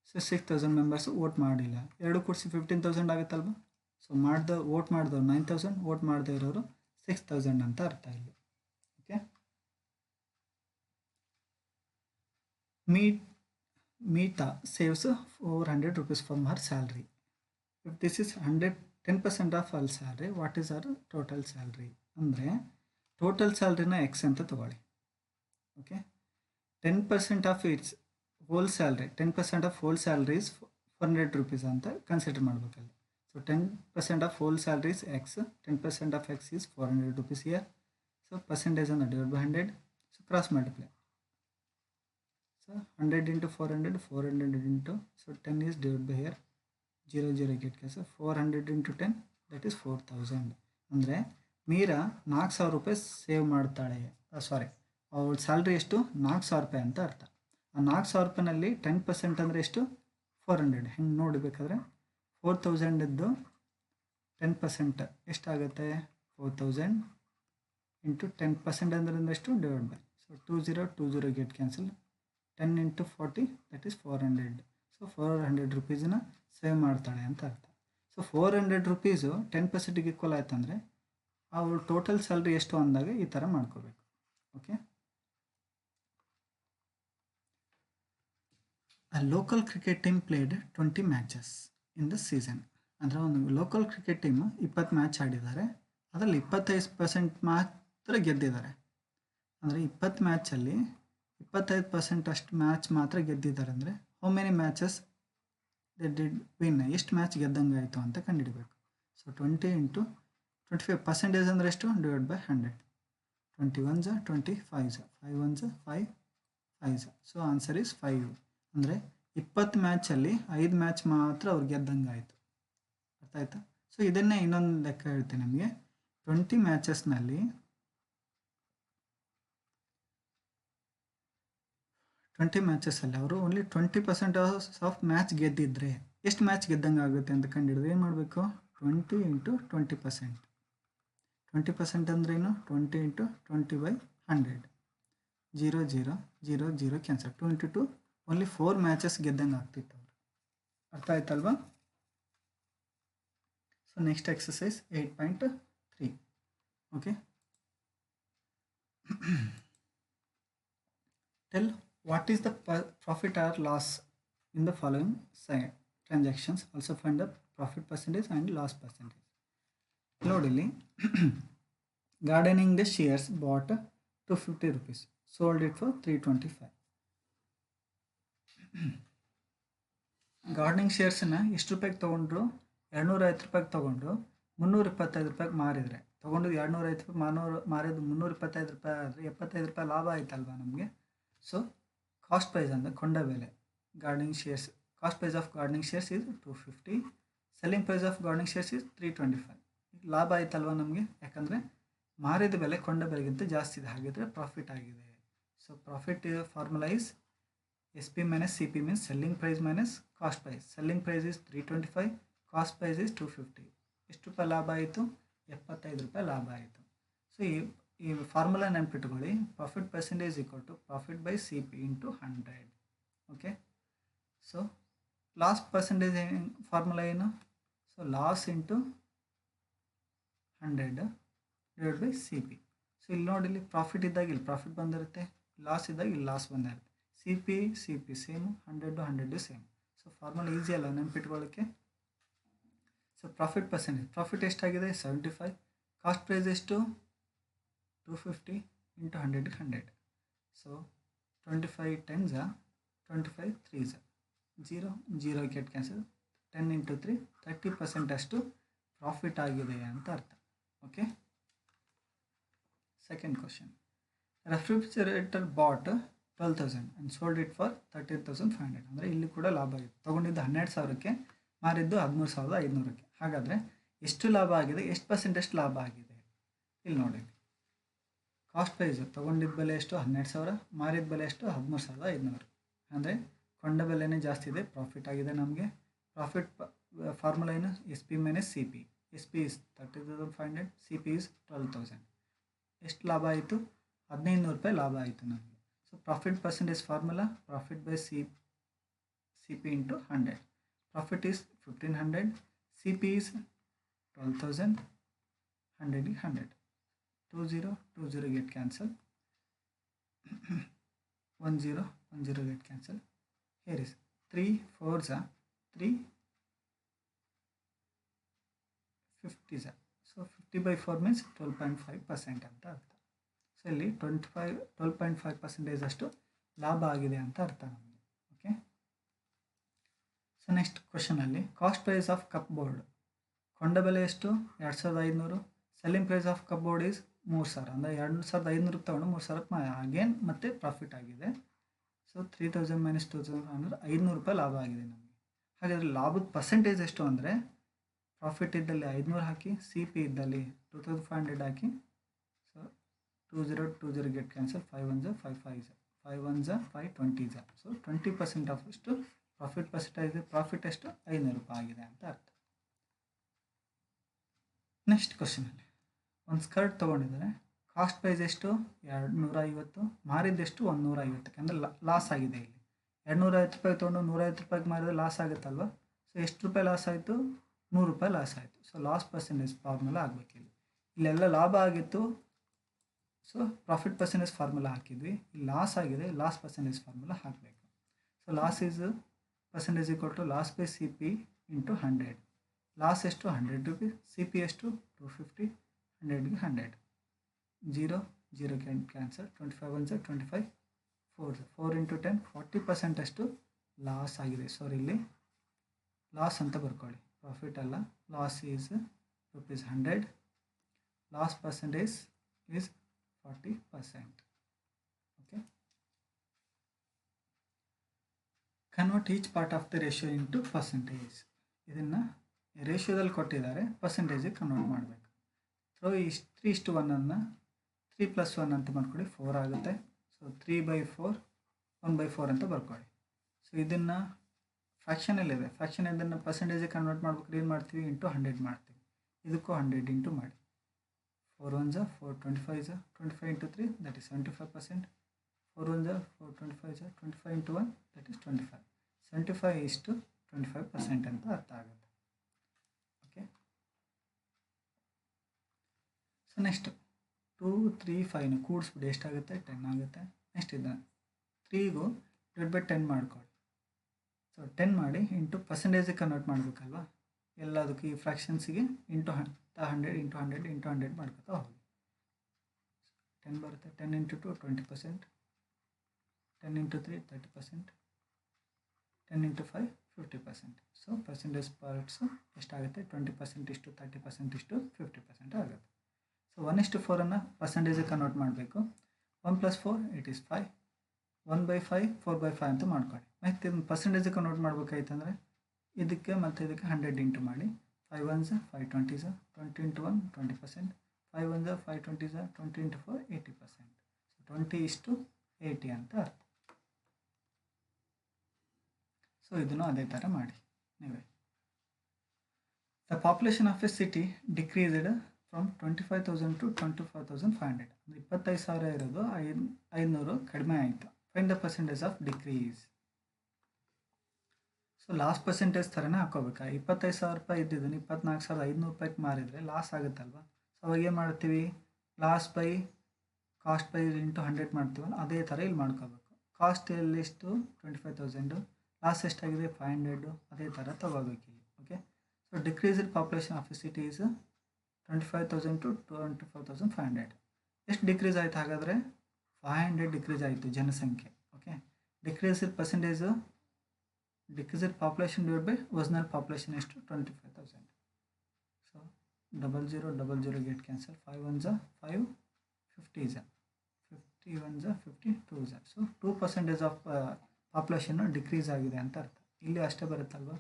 ಸೊ 6,000 ಮೆಂಬರ್ಸ್ ವೋಟ್ ಮಾಡಿಲ್ಲ. ಎರಡು ಕೂಡಿಸಿ 15,000 ಆಗುತ್ತಲ್ವ. ಸೊ ವೋಟ್ ಮಾಡಿದವ್ರು 9,000, ವೋಟ್ ಮಾಡದೇ ಇರೋರು 6,000 ಅಂತ ಅರ್ಥ ಇಲ್ಲಿ. Okay. Meeta saves 400 rupees from her salary. If this is 10% of all salary, what is ಅವರ್ ಟೋಟಲ್ ಸ್ಯಾಲ್ರಿ? ಅಂದರೆ ಟೋಟಲ್ ಸ್ಯಾಲ್ರಿನ ಎಕ್ಸ್ ಅಂತ ತಗೊಳ್ಳಿ. Okay. 10% of its whole salary, 10% of whole salary is 400 rupees ಅಂತ ಕನ್ಸಿಡರ್ ಮಾಡಬೇಕಲ್ಲಿ. So 10% of whole salary is X. 10% of X is 400 rupees year. So percentage ಅನ್ನು divide by 100. So cross multiply. So 100 into 400, 400 into, so 10 is divide by here. 0 get cancel. 400 into 10 that is 4,000. ಅಂದರೆ ಮೀರಾ 4,000 ರೂಪಾಯಿ save ಮಾಡ್ತಾಳೆ. ಸಾರಿ, ಅವಳ salary ಎಷ್ಟು? 4,000 ರೂಪಾಯಿ ಅಂತ ಅರ್ಥ. ಆ 4,000 ರೂಪಾಯಿನಲ್ಲಿ 10% ಅಂದರೆ ಎಷ್ಟು? 400. ಹೆಂಗೆ ನೋಡಬೇಕಾದ್ರೆ 4,000ದ್ದು 10% ಎಷ್ಟಾಗುತ್ತೆ? 4,000 ಇಂಟು 10% ಅಂದರೆ ಎಷ್ಟು? Divide by. So 20 get cancel. 10 into 40 that is 400. So 400 ರೂಪೀಸನ್ನ ಸೇವ್ ಮಾಡ್ತಾಳೆ ಅಂತ ಅರ್ಥ. ಸೊ 400 ರೂಪೀಸು 10%ಗೆ ಈಕ್ವಲ್ ಆಯ್ತು ಅಂದರೆ ಅವಳು ಟೋಟಲ್ ಸ್ಯಾಲ್ರಿ ಎಷ್ಟು ಅಂದಾಗ ಈ ಥರ ಮಾಡ್ಕೋಬೇಕು. Okay. A local cricket team played 20 matches in the season. ಅಂದರೆ ಒಂದು ಲೋಕಲ್ ಕ್ರಿಕೆಟ್ ಟೀಮು 20 ಮ್ಯಾಚ್ ಆಡಿದ್ದಾರೆ. ಅದರಲ್ಲಿ 25% ಮಾತ್ರ ಗೆದ್ದಿದ್ದಾರೆ. ಅಂದರೆ 20 ಮ್ಯಾಚಲ್ಲಿ 25% ಅಷ್ಟು ಮ್ಯಾಚ್ ಮಾತ್ರ ಗೆದ್ದಿದ್ದಾರೆ. ಅಂದರೆ how many matches they did win, ಎಷ್ಟು ಮ್ಯಾಚ್ ಗೆದ್ದಂಗೆ ಆಯಿತು ಅಂತ ಕಂಡುಹಿಡಬೇಕು. ಸೊ 20 ಇಂಟು 25% ಅಂದರೆ ಎಷ್ಟು? Divide by 100. 21s 25s, 5 1s 5 5s. So answer is 5. ಅಂದರೆ 20 ಮ್ಯಾಚಲ್ಲಿ 5 ಮ್ಯಾಚ್ ಮಾತ್ರ ಅವ್ರು ಗೆದ್ದಂಗೆ ಆಯಿತು. ಅರ್ಥ ಆಯ್ತಾ? ಸೊ ಇದನ್ನೇ ಇನ್ನೊಂದು ಲೆಕ್ಕ ಹೇಳ್ತೀನಿ ನಿಮಗೆ. 20 ಮ್ಯಾಚಸ್ನಲ್ಲಿ 20 ಮ್ಯಾಚಸಲ್ಲಿ ಅವರು ಓನ್ಲಿ 20% ಆಫ್ ಮ್ಯಾಚ್ ಗೆದ್ದಿದ್ರೆ ಎಷ್ಟು ಮ್ಯಾಚ್ ಗೆದ್ದಂಗೆ ಆಗುತ್ತೆ ಅಂತ ಕಂಡುಹಿಡಿದ್ರೆ ಏನು ಮಾಡಬೇಕು? 20 ಇಂಟು 20%. 20% ಅಂದ್ರೇನು 20 into 20/100 0 0 0 0 cancel 2 into 2 only 4 matches ಗೆದ್ದಂಗೆ ಆಗ್ತಿತ್ತು ಅವರು. ಅರ್ಥ ಆಯ್ತಲ್ವಾ? So next exercise 8.3. Okay, tell what is the profit or loss in the following transactions. Also find the profit percentage and loss percentage. ನೋಡಿಲ್ಲಿ gardening the shares bought 250 rupees, sold it for 325. Gardening ಶೇರ್ಸನ್ನ ಎಷ್ಟು ರೂಪಾಯಿಗೆ ತೊಗೊಂಡ್ರು? 250 ರೂಪಾಯಿಗೆ ತೊಗೊಂಡು 325 ರೂಪಾಯಿಗೆ ಮಾರಿದರೆ, ತೊಗೊಂಡು 250 ರೂಪಾಯಿ ಮಾರಿದ್ದು 325 ರೂಪಾಯಿ ಆದರೆ 75 ರೂಪಾಯಿ ಲಾಭ ಆಯ್ತಲ್ವಾ ನಮಗೆ. ಸೊ ಕಾಸ್ಟ್ ಪ್ರೈಸ್ ಅಂದರೆ ಕೊಂಡ ಬೆಲೆ gardening shares, cost price of gardening shares is 250, selling price of gardening shares is 325. ಲಾಭ ಆಯ್ತಲ್ವಾ ನಮಗೆ, ಯಾಕಂದರೆ ಮಾರಿದ ಬೆಲೆ ಕೊಂಡ ಬೆಲೆಗಿಂತ ಜಾಸ್ತಿ ಇದೆ, ಹಾಗಿದ್ರೆ ಪ್ರಾಫಿಟ್ ಆಗಿದೆ. So profit formula is SP minus CP means selling price minus cost price. Selling price is 325, cost price is 250. ಎಷ್ಟು ರೂಪಾಯಿ ಲಾಭ ಆಯಿತು? 75 ರೂಪಾಯಿ ಲಾಭ ಆಯಿತು. ಸೊ ಈ ಫಾರ್ಮುಲಾ ನೆನಪಿಟ್ಕೊಳ್ಳಿ, profit percentage equal to profit by CP into 100. Okay, so loss percentage formula ಏನು? So loss into 100 divide by CP. So ಇಲ್ಲಿ ನೋಡಿ, ಇಲ್ಲಿ ಪ್ರಾಫಿಟ್ ಇದ್ದಾಗ ಇಲ್ಲಿ ಪ್ರಾಫಿಟ್ ಬಂದಿರುತ್ತೆ, ಲಾಸ್ ಇದ್ದಾಗ ಇಲ್ಲಿ ಲಾಸ್ ಬಂದಿರುತ್ತೆ. CP same, 100 same. So formula easy ಅಲ್ಲ ನೆನಪಿಟ್ಕೊಳ್ಳೋಕ್ಕೆ. ಸೊ ಪ್ರಾಫಿಟ್ ಪರ್ಸೆಂಟೇಜ್, ಪ್ರಾಫಿಟ್ ಎಷ್ಟಾಗಿದೆ? 75, ಕಾಸ್ಟ್ ಪ್ರೈಸ್ ಎಷ್ಟು? 250 into 100. So 25 10s 25 3s 0 0 get cancel, 10 into 3 30% ಅಷ್ಟು ಪ್ರಾಫಿಟ್ ಆಗಿದೆ ಅಂತ ಅರ್ಥ. Okay, second question. Refrigerator bought 12,000 and sold it for 13,500. ಅಂದರೆ ಇಲ್ಲಿ ಕೂಡ ಲಾಭ ಆಗಿದೆ. ತೊಗೊಂಡಿದ್ದು 12,000ಕ್ಕೆ, ಮಾರಿದ್ದು 13,500ಕ್ಕೆ. ಹಾಗಾದರೆ ಎಷ್ಟು ಲಾಭ ಆಗಿದೆ, ಎಷ್ಟು ಪರ್ಸೆಂಟಷ್ಟು ಲಾಭ ಆಗಿದೆ? ಇಲ್ಲಿ ನೋಡಿ, ಕಾಸ್ಟ್ ಪ್ರೈಸು ತೊಗೊಂಡಿದ್ದ ಬೆಲೆ ಎಷ್ಟು? 12,000, ಮಾರಿದ ಬೆಲೆ ಎಷ್ಟು? 13,500. ಅಂದರೆ ಕೊಂಡ ಬೆಲೆನೇ ಜಾಸ್ತಿ ಇದೆ, ಪ್ರಾಫಿಟ್ ಆಗಿದೆ ನಮಗೆ. ಪ್ರಾಫಿಟ್ ಫಾರ್ಮುಲಾ ಏನು? SP minus CP. SP is 30,500, CP is 12,000. ಎಷ್ಟು ಲಾಭ ಆಯಿತು? 1500 ರೂಪಾಯಿ ಲಾಭ ಆಯಿತು ನಮಗೆ. So profit percentage formula profit by CP into 100. Profit is 1500, CP is 12,000, 100 100. 20 get cancel, 10 get cancel. Here is 3 4s 350s. So 50/4 means 12.5% ಅಂತ ಅರ್ಥ. ಸೊ ಇಲ್ಲಿ 12.5% ಅಷ್ಟು ಲಾಭ ಆಗಿದೆ ಅಂತ ಅರ್ಥ ನಮಗೆ. ಓಕೆ, ಸೊ ನೆಕ್ಸ್ಟ್ ಕ್ವಶನಲ್ಲಿ cost price of cupboard, ಕೊಂಡ ಬೆಲೆ ಎಷ್ಟು? 2,500. Selling price of cupboard is 3,000. ಅಂದರೆ 2,500 ತೊಗೊಂಡು 3,000 ಅಗೇನ್ ಮತ್ತೆ ಪ್ರಾಫಿಟ್ ಆಗಿದೆ. ಸೊ 3,000 ಮೈನಸ್ 2,500 500 ರೂಪಾಯಿ ಲಾಭ ಆಗಿದೆ ನಮಗೆ. ಹಾಗಾದರೆ ಲಾಭದ ಪರ್ಸೆಂಟೇಜ್ ಎಷ್ಟು ಅಂದರೆ, ಪ್ರಾಫಿಟ್ ಇದ್ದಲ್ಲಿ 500 ಹಾಕಿ, CP ಇದ್ದಲ್ಲಿ 2,500 ಹಾಕಿ. So 20 get cancel, 5 1s 5 5s 5 1s 5 20s. So 20% of ಎಷ್ಟು ಪ್ರಾಫಿಟ್ ಪರ್ಸೆಂಟೇಜ್, ಪ್ರಾಫಿಟ್ ಎಷ್ಟು? 500 ರೂಪಾಯಿ ಆಗಿದೆ ಅಂತ ಅರ್ಥ. ನೆಕ್ಸ್ಟ್ ಕ್ವಶನಲ್ಲಿ ಒಂದು ಸ್ಕರ್ಟ್ ತೊಗೊಂಡಿದ್ದಾರೆ, ಕಾಸ್ಟ್ ಪ್ರೈಸ್ ಎಷ್ಟು? 250, ಮಾರಿದ್ದೆಷ್ಟು? 150ಕ್ಕೆ, ಅಂದರೆ ಲಾಸ್ ಆಗಿದೆ. ಇಲ್ಲಿ 250 ರೂಪಾಯಿ ತೊಗೊಂಡು 150 ರೂಪಾಯಿಗೆ ಮಾರಿದ್ರೆ ಲಾಸ್ ಆಗುತ್ತಲ್ವ. ಸೊ ಎಷ್ಟು ರೂಪಾಯಿ ಲಾಸ್ ಆಯಿತು? 100 ರೂಪಾಯಿ ಲಾಸ್ ಆಯಿತು. ಸೊ ಲಾಸ್ ಪರ್ಸೆಂಟೇಜ್ ಫಾರ್ಮುಲಾ ಆಗಬೇಕು. ಇಲ್ಲೆಲ್ಲ ಲಾಭ ಆಗಿತ್ತು, ಸೊ ಪ್ರಾಫಿಟ್ ಪರ್ಸೆಂಟೇಜ್ ಫಾರ್ಮುಲಾ ಹಾಕಿದ್ವಿ. ಇಲ್ಲಿ ಲಾಸ್ ಆಗಿದೆ, ಲಾಸ್ ಪರ್ಸೆಂಟೇಜ್ ಫಾರ್ಮುಲಾ ಹಾಕಬೇಕು. So loss is percentage equal to loss by CP into 100. Loss ಎಷ್ಟು? 100 ರೂಪೀಸ್. CP ಎಷ್ಟು? 250, 100ಗೆ 100. 0 ಕ್ಯಾನ್ಸಲ್, 25 1s 25, 4 ಇಂಟು 10 40% ಅಷ್ಟು ಲಾಸ್ ಆಗಿದೆ. ಸಾರಿ, ಇಲ್ಲಿ ಲಾಸ್ ಅಂತ ಬರ್ಕೊಳ್ಳಿ, ಪ್ರಾಫಿಟ್ ಅಲ್ಲ. Loss is ₹100. Loss percentage is 40%. Okay, convert each part of the ratio into percentage. ಇದನ್ನು ರೇಷಿಯೋದಲ್ಲಿ ಕೊಟ್ಟಿದ್ದಾರೆ, ಪರ್ಸೆಂಟೇಜಿಗೆ ಕನ್ವರ್ಟ್ ಮಾಡಬೇಕು. ಸೊ 3:1 ಅನ್ನು 3 + 1 ಅಂತ ಮಾಡ್ಕೊಳ್ಳಿ, 4 ಆಗುತ್ತೆ. ಸೊ 3/4 1/4 ಅಂತ ಬರ್ಕೊಳ್ಳಿ. ಸೊ ಇದನ್ನು ಫ್ರ್ಯಾಕ್ಷನಲ್ಲಿದೆ, ಫ್ರ್ಯಾಕ್ಷನ್ ಇದನ್ನು ಪರ್ಸೆಂಟೇಜಿಗೆ ಕನ್ವರ್ಟ್ ಮಾಡ್ಬೇಕಾದ್ರೆ ಏನು ಮಾಡ್ತೀವಿ? ಇಂಟು 100 ಮಾಡ್ತೀವಿ. ಇದಕ್ಕೂ 100 ಇಂಟು ಮಾಡಿ, 4 ones are 4, 25 is 25 into 3, that is 75%. 4 ones are 4, 25 is 25 into 1, that is 25. 75 is to 25% ಅಂತ ಅರ್ಥ ಆಗುತ್ತೆ. ಓಕೆ, ಸೊ ನೆಕ್ಸ್ಟ್ 2, 3, 5 ಕೂಡಿಸ್ಬಿಡಿ, ಎಷ್ಟಾಗುತ್ತೆ? 10 ಆಗುತ್ತೆ. ನೆಕ್ಸ್ಟ್ ಇದನ್ನು 3ಗೂ ಡಿವೈಡ್ ಬೈ 10 ಮಾಡ್ಕೊಳ್ಳಿ. ಸೊ 10 ಮಾಡಿ ಇಂಟು ಪರ್ಸೆಂಟೇಜಿಗೆ ಕನ್ವರ್ಟ್ ಮಾಡಬೇಕಲ್ವಾ, ಎಲ್ಲದಕ್ಕೂ ಈ ಫ್ರ್ಯಾಕ್ಷನ್ಸಿಗೆ ಇಂಟು 100 ಇಂಟು 100 ಇಂಟು 100 ಮಾಡ್ಕೊತಾ ಹೋಗಿ. 10 ಬರುತ್ತೆ. 10 into 2 20%, 10 into 3 30%, 10 into 5 50%. So percentage parts ಎಷ್ಟಾಗುತ್ತೆ? 20% ಇಷ್ಟು 30% ಇಷ್ಟು 50% ಆಗುತ್ತೆ. ಸೊ 1:4 ಪರ್ಸೆಂಟೇಜಿಗೆ ಕನ್ವರ್ಟ್ ಮಾಡಬೇಕು. 1 + 4 ಇಟ್ ಈಸ್ 5, 1/5 4/5 ಅಂತ ಮಾಡ್ಕೊಳ್ಳಿ. ಮತ್ತು ಇದನ್ನು ಪರ್ಸೆಂಟೇಜಿಗೆ ಕನ್ವರ್ಟ್ ಮಾಡಬೇಕಾಯ್ತಂದರೆ ಇದಕ್ಕೆ ಮತ್ತು ಇದಕ್ಕೆ 100 ಇಂಟು ಮಾಡಿ. 5 ones 5 20s, 20 into 1 20%, 5 ones 5 20s, 20 into 4 80%. So 20:80 ಅಂತ ಅರ್ಥ. ಸೊ ಇದನ್ನು ಅದೇ ಥರ ಮಾಡಿ ನೀವೇ. The population of A city decreased from 25,000 to 24,500. 25,000 ಇರೋದು 500 ಕಡಿಮೆ ಆಯಿತು. Find the percentage of decrease. So last percentage ಥರನೇ ಹಾಕೋಬೇಕಾ? 25,000 ರೂಪಾಯಿ ಇದ್ದಿದ್ದನ್ನು 24,500 ರೂಪಾಯಿಗೆ ಮಾರಿದರೆ ಲಾಸ್ ಆಗುತ್ತಲ್ವ. ಸೊ ಅವಾಗ ಏನು ಮಾಡ್ತೀವಿ? Loss by cost by into 100 ಮಾಡ್ತೀವಲ್ಲ, ಅದೇ ಥರ ಇಲ್ಲಿ ಮಾಡ್ಕೋಬೇಕು. ಕಾಸ್ಟ್ ಎಲ್ಲಿಷ್ಟು? 25,000, ಲಾಸ್ ಎಷ್ಟಾಗಿದೆ? 500. ಅದೇ ಥರ ತಗೋಬೇಕು ಇಲ್ಲಿ. Okay, so decreased population of A city is 25,000 to 24,500. ಎಷ್ಟು ಡಿಕ್ರೀಸ್ ಆಯಿತು ಹಾಗಾದರೆ? 500 ಡಿಕ್ರೀಸ್ ಆಯಿತು ಜನಸಂಖ್ಯೆ. Okay, decreased percentage decreased population divide by original population ಎಷ್ಟು? 25,000. So 00 get cancel. 5 ones 5, 50s, 50 ones 50, 2s. So 2% of population decrease ಆಗಿದೆ ಅಂತ ಅರ್ಥ. ಇಲ್ಲಿ ಅಷ್ಟೇ ಬರುತ್ತಲ್ವ,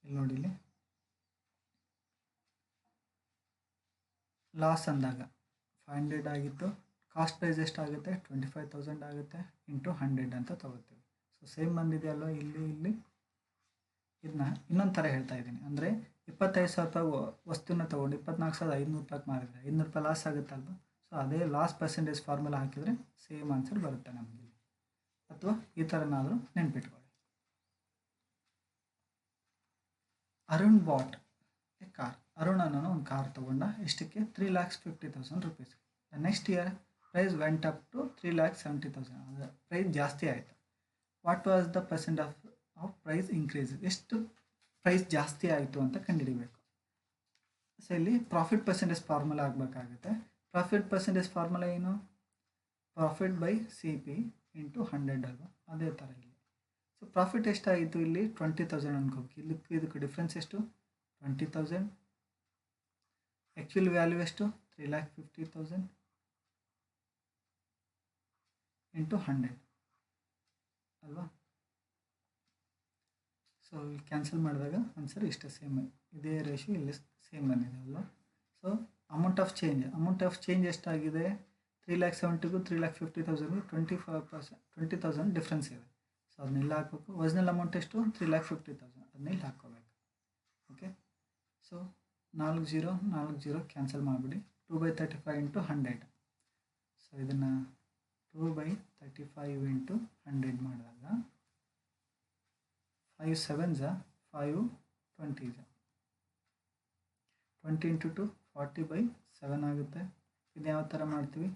ಇಲ್ಲಿ ನೋಡಿ, ಇಲ್ಲಿ ಲಾಸ್ ಅಂದಾಗ 500 ಆಗಿತ್ತು, ಕಾಸ್ಟ್ ಪ್ರೈಸ್ ಎಷ್ಟಾಗುತ್ತೆ? 25,000 ಆಗುತ್ತೆ, ಇಂಟು 100 ಅಂತ ತಗೋತೀವಿ. ಸೊ ಸೇಮ್ ಬಂದಿದೆಯಲ್ವ ಇಲ್ಲಿ. ಇದನ್ನ ಇನ್ನೊಂದು ಥರ ಹೇಳ್ತಾ ಇದ್ದೀನಿ. ಅಂದರೆ 25,000 ರೂಪಾಯಿ ವಸ್ತುನ ತೊಗೊಂಡು 24,500 ರೂಪಾಯಿಗೆ ಮಾರಿದರೆ 500 ರೂಪಾಯಿ ಲಾಸ್ ಆಗುತ್ತಲ್ವ. ಸೊ ಅದೇ ಲಾಸ್ ಪರ್ಸೆಂಟೇಜ್ ಫಾರ್ಮುಲಾ ಹಾಕಿದರೆ ಸೇಮ್ ಆನ್ಸರ್ ಬರುತ್ತೆ ನಮಗೆ. ಅಥವಾ ಈ ಥರನಾದರೂ ನೆನ್ಪಿಟ್ಕೊಳ್ಳಿ. Arun bought a car. Arun ಅನ್ನೋನು ಒಂದು ಕಾರ್ ತೊಗೊಂಡ. ಎಷ್ಟಕ್ಕೆ? 3,50,000 rupees. Next year price went up to 3,70,000. ಅದು ಪ್ರೈಸ್ ಜಾಸ್ತಿ ಆಯಿತು. What was the percent of price increase? ಎಷ್ಟು ಪ್ರೈಸ್ ಜಾಸ್ತಿ ಆಯಿತು ಅಂತ ಕಂಡುಹಿಡಿಬೇಕು. ಸೊ ಇಲ್ಲಿ ಪ್ರಾಫಿಟ್ ಪರ್ಸೆಂಟೇಜ್ ಫಾರ್ಮುಲಾ ಆಗಬೇಕಾಗುತ್ತೆ. ಪ್ರಾಫಿಟ್ ಪರ್ಸೆಂಟೇಜ್ ಫಾರ್ಮುಲಾ ಏನು? ಪ್ರಾಫಿಟ್ ಬೈ CP ಇಂಟು 100 ಅಲ್ವಾ, ಅದೇ ಥರ ಇಲ್ಲಿ. ಸೊ ಪ್ರಾಫಿಟ್ ಎಷ್ಟಾಯಿತು? ಇಲ್ಲಿ 20,000 ಅನ್ಕೋಬೇಕು. ಇದಕ್ಕೆ ಡಿಫ್ರೆನ್ಸ್ ಎಷ್ಟು? 20,000. ಆ್ಯಕ್ಚುಲಿ ವ್ಯಾಲ್ಯೂ ಎಷ್ಟು? 3,50,000 ಇಂಟು 100 ಅಲ್ವಾ. ಸೊ ಇಲ್ಲಿ ಕ್ಯಾನ್ಸಲ್ ಮಾಡಿದಾಗ ಆನ್ಸರ್ ಇಷ್ಟೇ ಸೇಮ್. ಇದೇ ರೇಷಿಯೋ ಇಲ್ಲಿ ಸೇಮ್ ಬಂದಿದೆ ಅಲ್ವಾ. ಸೊ ಅಮೌಂಟ್ ಆಫ್ ಚೇಂಜ್ ಎಷ್ಟಾಗಿದೆ? 3,70,000ಗೂ 3,50,000ಗೂ 20,000 ಡಿಫ್ರೆನ್ಸ್ ಇದೆ. ಸೊ ಅದನ್ನೆಲ್ಲ ಹಾಕಬೇಕು. ಒರಿಜಿನಲ್ ಅಮೌಂಟ್ ಎಷ್ಟು? 3,50,000. ಅದನ್ನೆಲ್ಲ ಹಾಕ್ಕೋಬೇಕು. ಓಕೆ, ಸೊ 40 ಕ್ಯಾನ್ಸಲ್ ಮಾಡಿಬಿಡಿ. 2/35 ಇಂಟು 100. ಸೊ ಇದನ್ನು 2/35 ಇಂಟು 100 ಮಾಡಿದಾಗ 5 7s 5 20s. 20 ಇಂಟು 2 40/7 ಆಗುತ್ತೆ. ಇದು ಯಾವ ಥರ ಮಾಡ್ತೀವಿ?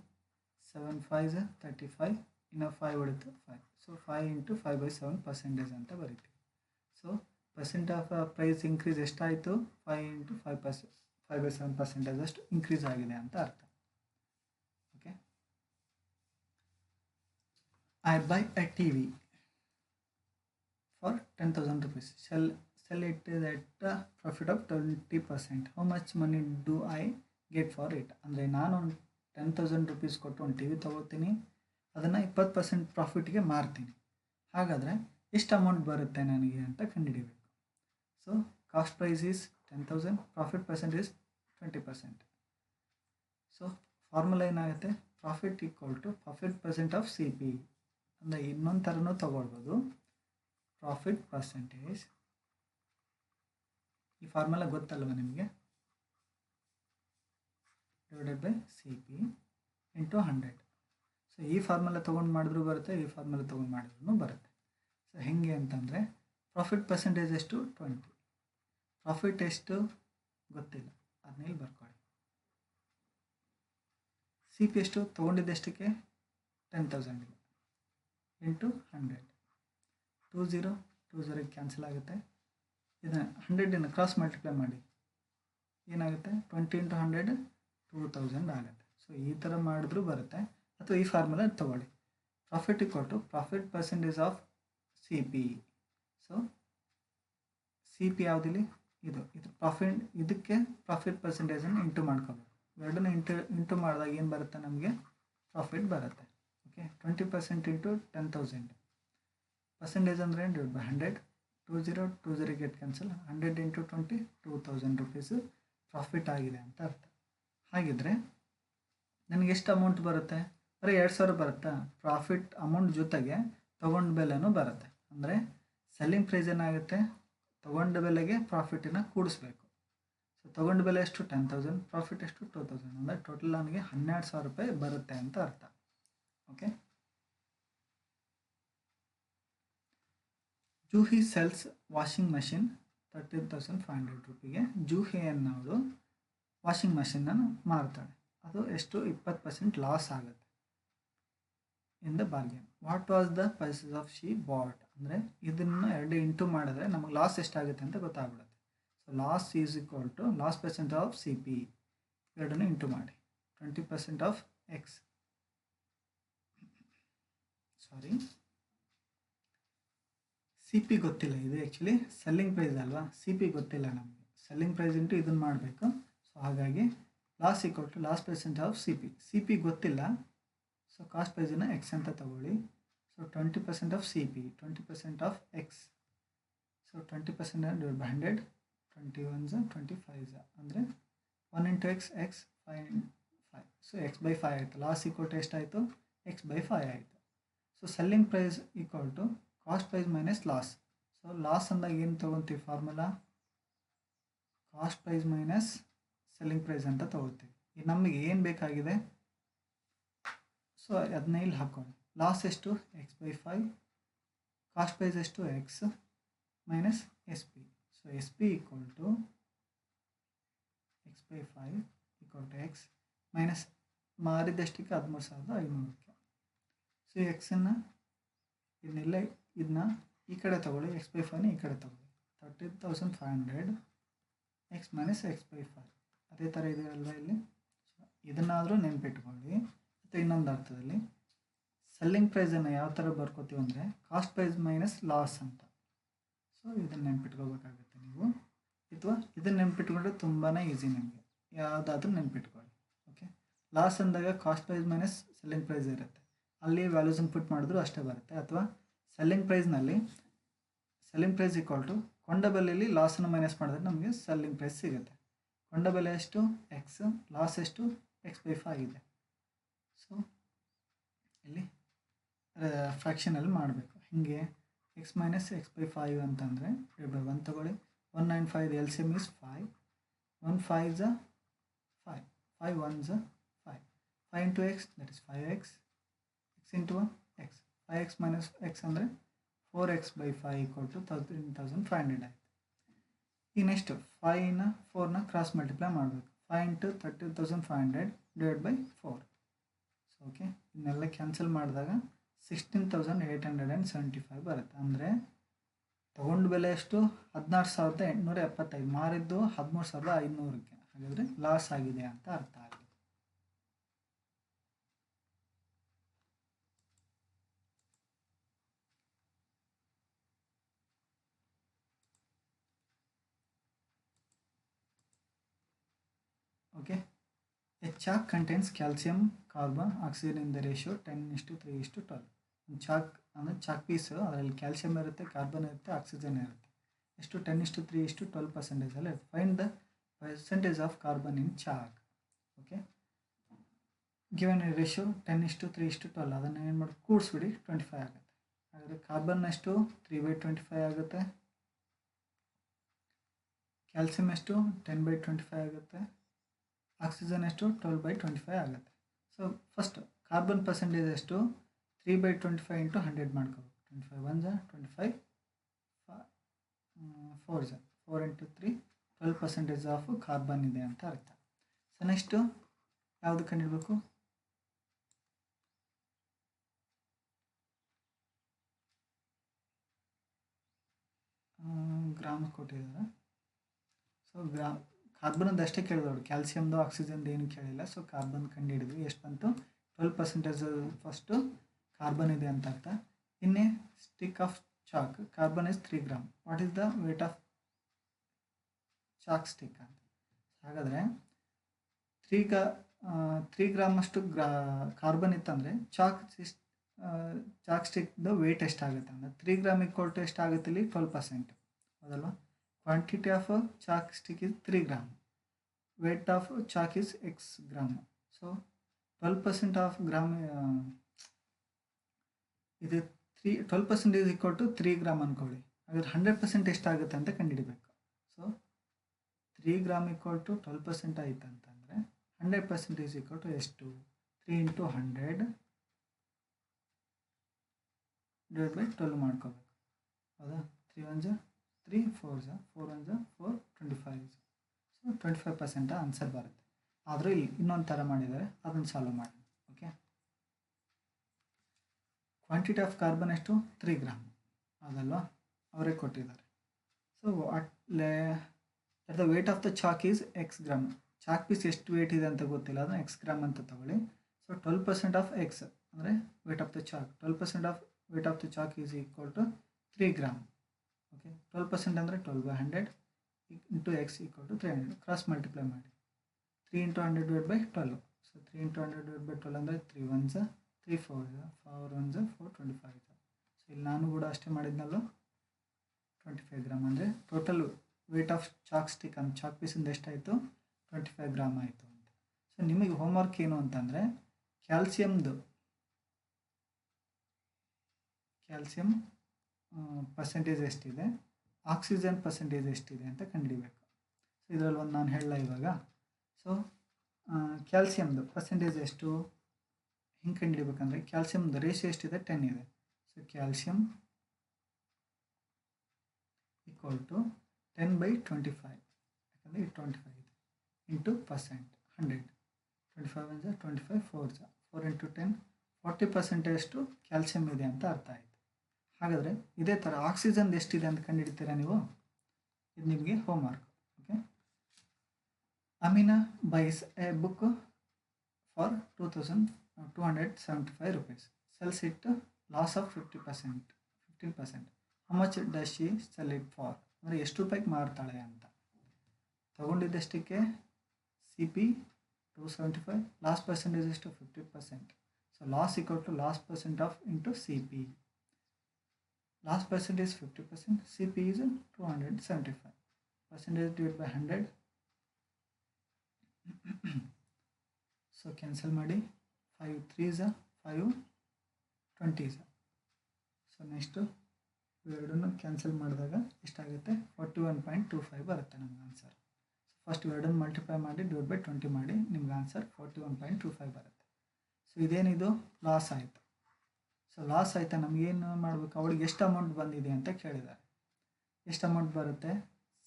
7 5s 35, ಇನ್ನು 5 ಉಳಿತು 5. ಸೊ 5 ಇಂಟು 5/7% ಅಂತ ಬರೀತೀವಿ. So percent of price increase ಎಷ್ಟಾಯಿತು? 5 ಇಂಟು 5/7% ಅಷ್ಟು ಇನ್ಕ್ರೀಸ್ ಆಗಿದೆ ಅಂತ ಅರ್ಥ. Okay, I buy a TV for 10,000 rupees. Sell it at a profit of 20%. How much money do I get for it? ಅಂದರೆ ನಾನು 10,000 rupees ಕೊಟ್ಟು ಒಂದು TV ತೊಗೋತೀನಿ, ಅದನ್ನು 20% ಪ್ರಾಫಿಟ್ಗೆ ಮಾರ್ತೀನಿ. ಹಾಗಾದರೆ ಎಷ್ಟು ಅಮೌಂಟ್ ಬರುತ್ತೆ ನನಗೆ ಅಂತ ಕಂಡುಹಿಡಿಬೇಕು. So cost price is 10,000, profit percentage 20%. So formula ಏನಾಗುತ್ತೆ? Profit equal to profit percent of CP. ಅಂದರೆ ಇನ್ನೊಂದು ಥರನೂ ತೊಗೊಳ್ಬೋದು. ಪ್ರಾಫಿಟ್ ಪರ್ಸೆಂಟೇಜ್, ಈ ಫಾರ್ಮುಲಾ ಗೊತ್ತಲ್ವ ನಿಮಗೆ? Divided by C P into 100. So ಈ ಫಾರ್ಮುಲಾ ತೊಗೊಂಡು ಮಾಡಿದ್ರು ಬರುತ್ತೆ, ಈ ಫಾರ್ಮುಲಾ ತೊಗೊಂಡು ಮಾಡಿದ್ರು ಬರುತ್ತೆ. ಸೊ ಹೆಂಗೆ ಅಂತಂದರೆ ಪ್ರಾಫಿಟ್ ಪರ್ಸೆಂಟೇಜ್ ಎಷ್ಟು 20, ಪ್ರಾಫಿಟ್ ಎಷ್ಟು ಗೊತ್ತಿಲ್ಲ, ಅದನ್ನ ಇಲ್ಲಿ ಬರ್ಕೊಳ್ಳಿ. ಸಿ ಪಿ ಎಷ್ಟು ತೊಗೊಂಡಿದ್ದೆಷ್ಟಕ್ಕೆ 10,000 ಇಂಟು 100. 20 ಕ್ಯಾನ್ಸಲ್ ಆಗುತ್ತೆ. ಇದನ್ನು 100 ಕ್ರಾಸ್ ಮಲ್ಟಿಪ್ಲೈ ಮಾಡಿ ಏನಾಗುತ್ತೆ 20 ಇಂಟು 100 2000 ಆಗುತ್ತೆ. ಸೊ ಈ ಥರ ಮಾಡಿದ್ರೂ ಬರುತ್ತೆ, ಅಥವಾ ಈ ಫಾರ್ಮುಲಾ ತೊಗೊಳ್ಳಿ. Profit equal to profit percentage of C P. So C P ಯಾವುದಿಲ್ಲಿ ಇದು ಪ್ರಾಫಿಟ್, ಇದಕ್ಕೆ ಪ್ರಾಫಿಟ್ ಪರ್ಸೆಂಟೇಜನ್ನು ಇಂಟು ಮಾಡ್ಕೋಬೇಕು. ಎರಡನ್ನೂ ಇಂಟು ಮಾಡಿದಾಗ ಏನು ಬರುತ್ತೆ ನಮಗೆ ಪ್ರಾಫಿಟ್ ಬರುತ್ತೆ. ಓಕೆ, 20% ಇಂಟು 10,000 ಪರ್ಸೆಂಟೇಜ್ ಅಂದರೆ divide by 100. 20 get cancel. 100 into 20 2000 rupees profit ಆಗಿದೆ ಅಂತ ಅರ್ಥ. ಹಾಗಿದ್ರೆ ನನಗೆ ಎಷ್ಟು ಅಮೌಂಟ್ ಬರುತ್ತೆ? ಬರೀ 2,000 ಬರುತ್ತಾ? ಪ್ರಾಫಿಟ್ ಅಮೌಂಟ್ ಜೊತೆಗೆ ತೊಗೊಂಡ ಬೆಲೆನೂ ಬರುತ್ತೆ. ಅಂದರೆ ಸೆಲ್ಲಿಂಗ್ ಪ್ರೈಸ್ ಏನಾಗುತ್ತೆ, ತೊಗೊಂಡ ಬೆಲೆಗೆ ಪ್ರಾಫಿಟನ್ನು ಕೂಡಿಸ್ಬೇಕು. ಸೊ ತೊಗೊಂಡ ಬೆಲೆ ಎಷ್ಟು 10,000, ಪ್ರಾಫಿಟ್ ಎಷ್ಟು 2,000, ಅಂದರೆ ಟೋಟಲ್ ನನಗೆ 12,000 ರೂಪಾಯಿ ಬರುತ್ತೆ ಅಂತ ಅರ್ಥ. Okay, Juhi sells washing machine 13,500 ರೂಪಿಗೆ. ಜೂಹಿ ಅನ್ನೋದು ವಾಷಿಂಗ್ ಮಷಿನನ್ನು ಮಾರ್ತಾಳೆ. ಅದು ಎಷ್ಟು 20% ಲಾಸ್ ಆಗುತ್ತೆ in the bargain. What was the prices of she bought, ಅಂದರೆ ಇದನ್ನು 2 ಇಂಟು ಮಾಡಿದ್ರೆ ನಮಗೆ ಲಾಸ್ ಎಷ್ಟಾಗುತ್ತೆ ಅಂತ ಗೊತ್ತಾಗ್ಬಿಡುತ್ತೆ. So loss is equal to loss percent of C P, ಎರಡನ್ನು ಇಂಟು ಮಾಡಿ 20% of X. Sorry, C P ಗೊತ್ತಿಲ್ಲ, ಇದು ಆ್ಯಕ್ಚುಲಿ ಸೆಲ್ಲಿಂಗ್ ಪ್ರೈಸ್ ಅಲ್ವಾ, ಸಿ ಪಿ ಗೊತ್ತಿಲ್ಲ ನಮಗೆ. ಸೆಲ್ಲಿಂಗ್ ಪ್ರೈಸ್ ಇಂಟು ಇದನ್ನು ಮಾಡಬೇಕು. ಸೊ ಹಾಗಾಗಿ loss equal to loss percent of C P. C P ಗೊತ್ತಿಲ್ಲ, ಸೊ ಕಾಸ್ಟ್ ಪ್ರೈಸನ್ನು ಎಕ್ಸ್ ಅಂತ ತಗೊಳ್ಳಿ. So 20% of C P, 20% of X. So 20% divide by 100, 21 25 ಅಂದರೆ 1 into x, x 5. So x by 5 ಆಯಿತು. Loss equal to ಎಷ್ಟಾಯಿತು, x by 5 ಆಯಿತು. So selling price equal to cost price minus loss. So loss ಅಂದಾಗ ಏನು ತೊಗೊತೀವಿ formula, cost price minus selling price ಅಂತ ತೊಗೊಳ್ತೀವಿ. ಈಗ ನಮಗೆ ಏನು ಬೇಕಾಗಿದೆ, ಸೊ ಅದನ್ನ ಇಲ್ಲಿ ಹಾಕ್ಕೊಳ್ಳಿ. ಲಾಸ್ ಎಷ್ಟು ಎಕ್ಸ್ ಬೈ 5, ಕಾಸ್ಟ್ ಪ್ರೈಸ್ ಎಷ್ಟು x minus S P. So S P equal to x by 5 equal to x minus ಮಾರಿದಷ್ಟಕ್ಕೆ 13,500ಕ್ಕೆ. ಸೊ ಎಕ್ಸನ್ನು ಇದನ್ನೆಲ್ಲ ಇದನ್ನ ಈ ಕಡೆ ತೊಗೊಳ್ಳಿ, ಎಕ್ಸ್ ಬೈ 5ನ ಈ ಕಡೆ ತೊಗೊಳ್ಳಿ. 13,500 ಎಕ್ಸ್ ಮೈನಸ್ ಎಕ್ಸ್ ಬೈ 5 ಅದೇ ಥರ ಇದೆ ಅಲ್ವಾ ಇಲ್ಲಿ. ಸೊ ಇದನ್ನಾದರೂ ನೆನ್ಪಿಟ್ಕೊಳ್ಳಿ. ಮತ್ತು ಇನ್ನೊಂದು ಅರ್ಥದಲ್ಲಿ ಸೆಲ್ಲಿಂಗ್ ಪ್ರೈಸನ್ನು ಯಾವ ಥರ ಬರ್ಕೋತೀವಿ ಅಂದರೆ ಕಾಸ್ಟ್ ಪ್ರೈಸ್ ಮೈನಸ್ ಲಾಸ್ ಅಂತ. ಸೊ ಇದನ್ನು ನೆನ್ಪಿಟ್ಕೋಬೇಕಾಗುತ್ತೆ ನೀವು, ಅಥವಾ ಇದನ್ನು ನೆನ್ಪಿಟ್ಕೊಂಡ್ರೆ ತುಂಬಾ ಈಸಿ ನಿಮಗೆ. ಯಾವುದಾದ್ರೂ ನೆನ್ಪಿಟ್ಕೊಳ್ಳಿ. ಓಕೆ, ಲಾಸ್ ಅಂದಾಗ cost price minus selling price ಇರುತ್ತೆ, ಅಲ್ಲಿ ವ್ಯಾಲ್ಯೂಸನ್ನು ಪುಟ್ ಮಾಡಿದ್ರು ಅಷ್ಟೇ ಬರುತ್ತೆ. ಅಥವಾ ಸೆಲ್ಲಿಂಗ್ ಪ್ರೈಸ್ನಲ್ಲಿ ಸೆಲ್ಲಿಂಗ್ ಪ್ರೈಸ್ ಈಕ್ವಲ್ ಟು ಕೊಂಡ ಬೆಲೆಯಲ್ಲಿ ಲಾಸನ್ನು ಮೈನಸ್ ಮಾಡಿದ್ರೆ ನಮಗೆ ಸೆಲ್ಲಿಂಗ್ ಪ್ರೈಸ್ ಸಿಗುತ್ತೆ. ಕೊಂಡ ಬೆಲೆ ಎಷ್ಟು ಎಕ್ಸ್, ಲಾಸ್ ಎಷ್ಟು ಎಕ್ಸ್ ಬೈ 5 ಇದೆ. ಸೊ ಇಲ್ಲಿ ಫ್ರ್ಯಾಕ್ಷನಲ್ಲಿ ಮಾಡಬೇಕು. ಹೀಗೆ ಎಕ್ಸ್ ಮೈನಸ್ ಎಕ್ಸ್ ಬೈ 5 ಅಂತಂದರೆ ಡಿವೈಡ್ ಬೈ 1 ತೊಗೊಳ್ಳಿ. 195 L C M is 5, 1 5 ಝ 5, 5 1 ಝ 5, 5 into X that is 5x, X into X, 5x minus X ಅಂದರೆ 4x ಬೈ 5 ಈಕ್ವಲ್ ಟು 13,500 ಆಯಿತು. ಈಗ ನೆಕ್ಸ್ಟ್ 5ನ 4ನ ಕ್ರಾಸ್ ಮಲ್ಟಿಪ್ಲೈ ಮಾಡಬೇಕು. 5 into 13,500 divide by 4. So okay, ಇದನ್ನೆಲ್ಲ cancel ಮಾಡಿದಾಗ 16,875 ಬರುತ್ತೆ. ಅಂದರೆ ತೊಗೊಂಡ ಬೆಲೆ ಎಷ್ಟು 16,875, ಮಾರಿದ್ದು 13,500ಕ್ಕೆ. ಹಾಗಾದರೆ ಲಾಸ್ ಆಗಿದೆ ಅಂತ ಅರ್ಥ ಆಗಿದೆ. Okay, A chalk contains calcium, carbon, oxygen in the ratio 10:3:12. ಒಂದು ಚಾಕ್ ಅಂದರೆ ಚಾಕ್ ಪೀಸು, ಅದರಲ್ಲಿ ಕ್ಯಾಲ್ಸಿಯಂ ಇರುತ್ತೆ, ಕಾರ್ಬನ್ ಇರುತ್ತೆ, ಆಕ್ಸಿಜನ್ ಇರುತ್ತೆ. ಎಷ್ಟು 10:3:12% ಅಲ್ಲಿ. Find the percentage of carbon in chalk. Okay, given ratio 10:3:12. ಅದನ್ನು ಏನು ಮಾಡಿ ಕೂಡಿಸ್ಬಿಡಿ 25 ಆಗುತ್ತೆ. ಹಾಗಾದರೆ ಕಾರ್ಬನ್ ಎಷ್ಟು 3/25 ಆಗುತ್ತೆ, ಕ್ಯಾಲ್ಸಿಯಂ ಎಷ್ಟು 10/25 ಆಗುತ್ತೆ, ಆಕ್ಸಿಜನ್ ಎಷ್ಟು 12/25 ಆಗುತ್ತೆ. ಸೊ ಫಸ್ಟ್ ಕಾರ್ಬನ್ ಪರ್ಸೆಂಟೇಜ್ ಎಷ್ಟು 3/25 ಇಂಟು 100 ಮಾಡ್ಕೋಬೇಕು. 25 1 25 4 4 ಇಂಟು 3 12% ಆಫ್ ಕಾರ್ಬನ್ ಇದೆ ಅಂತ ಅರ್ಥ. ಸೊ ನೆಕ್ಸ್ಟು ಯಾವುದು ಕಂಡಿಡಬೇಕು? ಗ್ರಾಮ್ ಕೊಟ್ಟಿದ್ದಾರೆ. ಸೊ ಕಾರ್ಬನ್ದು ಅಷ್ಟೇ ಕೇಳಿದವರು, ಕ್ಯಾಲ್ಸಿಯಮ್ದು ಆಕ್ಸಿಜನ್ದು ಏನು ಕೇಳಿಲ್ಲ. ಸೊ ಕಾರ್ಬನ್ ಕಂಡುಹಿಡಿದ್ವಿ. ಎಷ್ಟು ಬಂತು? 12% ಫಸ್ಟು ಕಾರ್ಬನ್ ಇದೆ ಅಂತ ಅರ್ಥ. In a stick of chalk, carbon is 3 gram. What is the weight of chalk stick ಅಂತ. ಹಾಗಾದರೆ 3 ಗ್ರಾಮ್ ಅಷ್ಟು ಕಾರ್ಬನ್ ಇತ್ತಂದರೆ ಚಾಕ್ ಸ್ಟಿಕ್ದು ವೇಟ್ ಎಷ್ಟಾಗುತ್ತೆ ಅಂದರೆ 3 ಗ್ರಾಮ್ ಈಕ್ವಲ್ ಟು ಎಷ್ಟಾಗುತ್ತೆ ಇಲ್ಲಿ? 12%. ಹೌದಲ್ವಾ? Quantity of chalk stick is 3 gram. Wait of chalk is X gram. So 12% of gram ಇದು 12% ಈಸ್ ಈಕ್ವಲ್ ಟು 3 ಗ್ರಾಮ್ ಅಂದ್ಕೊಳ್ಳಿ. ಹಾಗಾದ್ರೆ 100% ಎಷ್ಟಾಗುತ್ತೆ ಅಂತ ಕಂಡುಹಿಡಬೇಕು. ಸೊ 3 ಗ್ರಾಮ್ ಈಕ್ವಲ್ ಟು 12% ಆಯ್ತು ಅಂತಂದರೆ 100% ಈಸ್ ಈಕ್ವಲ್ ಟು ಎಷ್ಟು? 3 ಇಂಟು 100 ಡಿವೈಡ್ ಬೈ 12 ಮಾಡ್ಕೋಬೇಕು. ಹೌದಾ? 3 1 3 4 4 1 4 25. ಸೊ 25% ಆನ್ಸರ್ ಬರುತ್ತೆ. ಆದರೂ ಇಲ್ಲಿ ಇನ್ನೊಂದು ಥರ ಮಾಡಿದ್ದಾರೆ, ಅದನ್ನು ಸಾಲ್ವ್ ಮಾಡಿ. ಓಕೆ, ಕ್ವಾಂಟಿಟಿ ಆಫ್ ಕಾರ್ಬನ್ ಎಷ್ಟು? 3 ಗ್ರಾಮ್. ಅದಲ್ವಾ? ಅವರೇ ಕೊಟ್ಟಿದ್ದಾರೆ. So the weight of the chalk is X gram. Chalk piece ಎಷ್ಟು ವೇಟ್ ಇದೆ ಅಂತ ಗೊತ್ತಿಲ್ಲ, ಅದನ್ನು ಎಕ್ಸ್ ಗ್ರಾಮ್ ಅಂತ ತಗೊಳ್ಳಿ. ಸೊ 12% ಆಫ್ ಎಕ್ಸ್ ಅಂದರೆ weight of the chalk. 12% of weight of the chalk is equal to 3 gram. Okay, 12% ಅಂದರೆ 12/100 into X equal to 300. Cross multiply ಮಾಡಿ. 3 into 100 divide by 12. So 3 into 100 divide by 12 ಅಂದರೆ 3 1 3 4 4 1 4 25. So ಇಲ್ಲಿ ನಾನು ಕೂಡ ಅಷ್ಟೇ ಮಾಡಿದ್ನಲ್ಲ, 25 gram ಅಂದರೆ total wait of chalk stick ಅಂತ ಚಾಕ್ ಪೀಸಿಂದ ಎಷ್ಟಾಯಿತು? 25 ಗ್ರಾಮ್ ಆಯಿತು ಅಂತ. ಸೊ ನಿಮಗೆ ಹೋಮ್ವರ್ಕ್ ಏನು ಅಂತಂದರೆ ಕ್ಯಾಲ್ಸಿಯಮ್ ಪರ್ಸೆಂಟೇಜ್ ಎಷ್ಟಿದೆ, ಆಕ್ಸಿಜನ್ ಪರ್ಸೆಂಟೇಜ್ ಎಷ್ಟಿದೆ ಅಂತ ಕಂಡುಹಿಡಿಬೇಕು. ಸೊ ಇದರಲ್ಲಿ ಒಂದು ನಾನು ಹೇಳಲ್ಲ ಇವಾಗ. ಸೊ ಕ್ಯಾಲ್ಸಿಯಮ್ದು ಪರ್ಸೆಂಟೇಜ್ ಎಷ್ಟು ಹಿಂಗೆ ಕಂಡುಹಿಡಿಬೇಕಂದ್ರೆ ಕ್ಯಾಲ್ಸಿಯಮ್ದು ರೇಷಿಯೋ ಎಷ್ಟಿದೆ? 10 ಇದೆ. ಸೊ ಕ್ಯಾಲ್ಸಿಯಮ್ ಈಕ್ವಲ್ ಟು 10/25, ಯಾಕಂದರೆ ಇದು 25 ಇದೆ, ಇಂಟು ಪರ್ಸೆಂಟ್ 100. 25 1 25 4 4 ಇಂಟು 10 40% ಅಷ್ಟು ಕ್ಯಾಲ್ಸಿಯಮ್ ಇದೆ ಅಂತ ಅರ್ಥ ಆಯಿತು. ಹಾಗಾದರೆ ಇದೇ ಥರ ಆಕ್ಸಿಜನ್ ಎಷ್ಟಿದೆ ಅಂತ ಕಂಡುಹಿಡ್ತೀರಾ ನೀವು? ಇದು ನಿಮಗೆ homework. Okay, Amina byes A book for 2,275 rupees. Sells it loss of 15%. How much does she sell it for? ಅಂದರೆ ಎಷ್ಟು ರೂಪಾಯಿಗೆ ಮಾರ್ತಾಳೆ ಅಂತ. ತೊಗೊಂಡಿದ್ದಷ್ಟಕ್ಕೆ CP 275, ಲಾಸ್ ಪರ್ಸೆಂಟೇಜ್ ಎಷ್ಟು? 50%. So loss equal to loss percent of into CP. Loss percentage 50%, CP is 275. Percentage divided by 100. So cancel ಮಾಡಿ. 5 3 5 20. So next ಇವೆರಡನ್ನು cancel ಮಾಡಿದಾಗ ಎಷ್ಟಾಗುತ್ತೆ? 41.25 ಬರುತ್ತೆ ನಮ್ಗೆ ಆನ್ಸರ್. ಫಸ್ಟ್ ಇವೆರಡನ್ನು ಮಲ್ಟಿಪ್ಲೈ ಮಾಡಿ ಡಿವೈಡ್ ಬೈ 20 ಮಾಡಿ, ನಿಮ್ಗೆ ಆನ್ಸರ್ 41.25 ಬರುತ್ತೆ. ಸೊ ಇದೇನಿದು? ಲಾಸ್ ಆಯಿತು. ಸೊ ಲಾಸ್ ಆಯಿತಾ, ನಮಗೇನು ಮಾಡಬೇಕು? ಅವಳಿಗೆ ಎಷ್ಟು ಅಮೌಂಟ್ ಬಂದಿದೆ ಅಂತ ಕೇಳಿದ್ದಾರೆ. ಎಷ್ಟು ಅಮೌಂಟ್ ಬರುತ್ತೆ?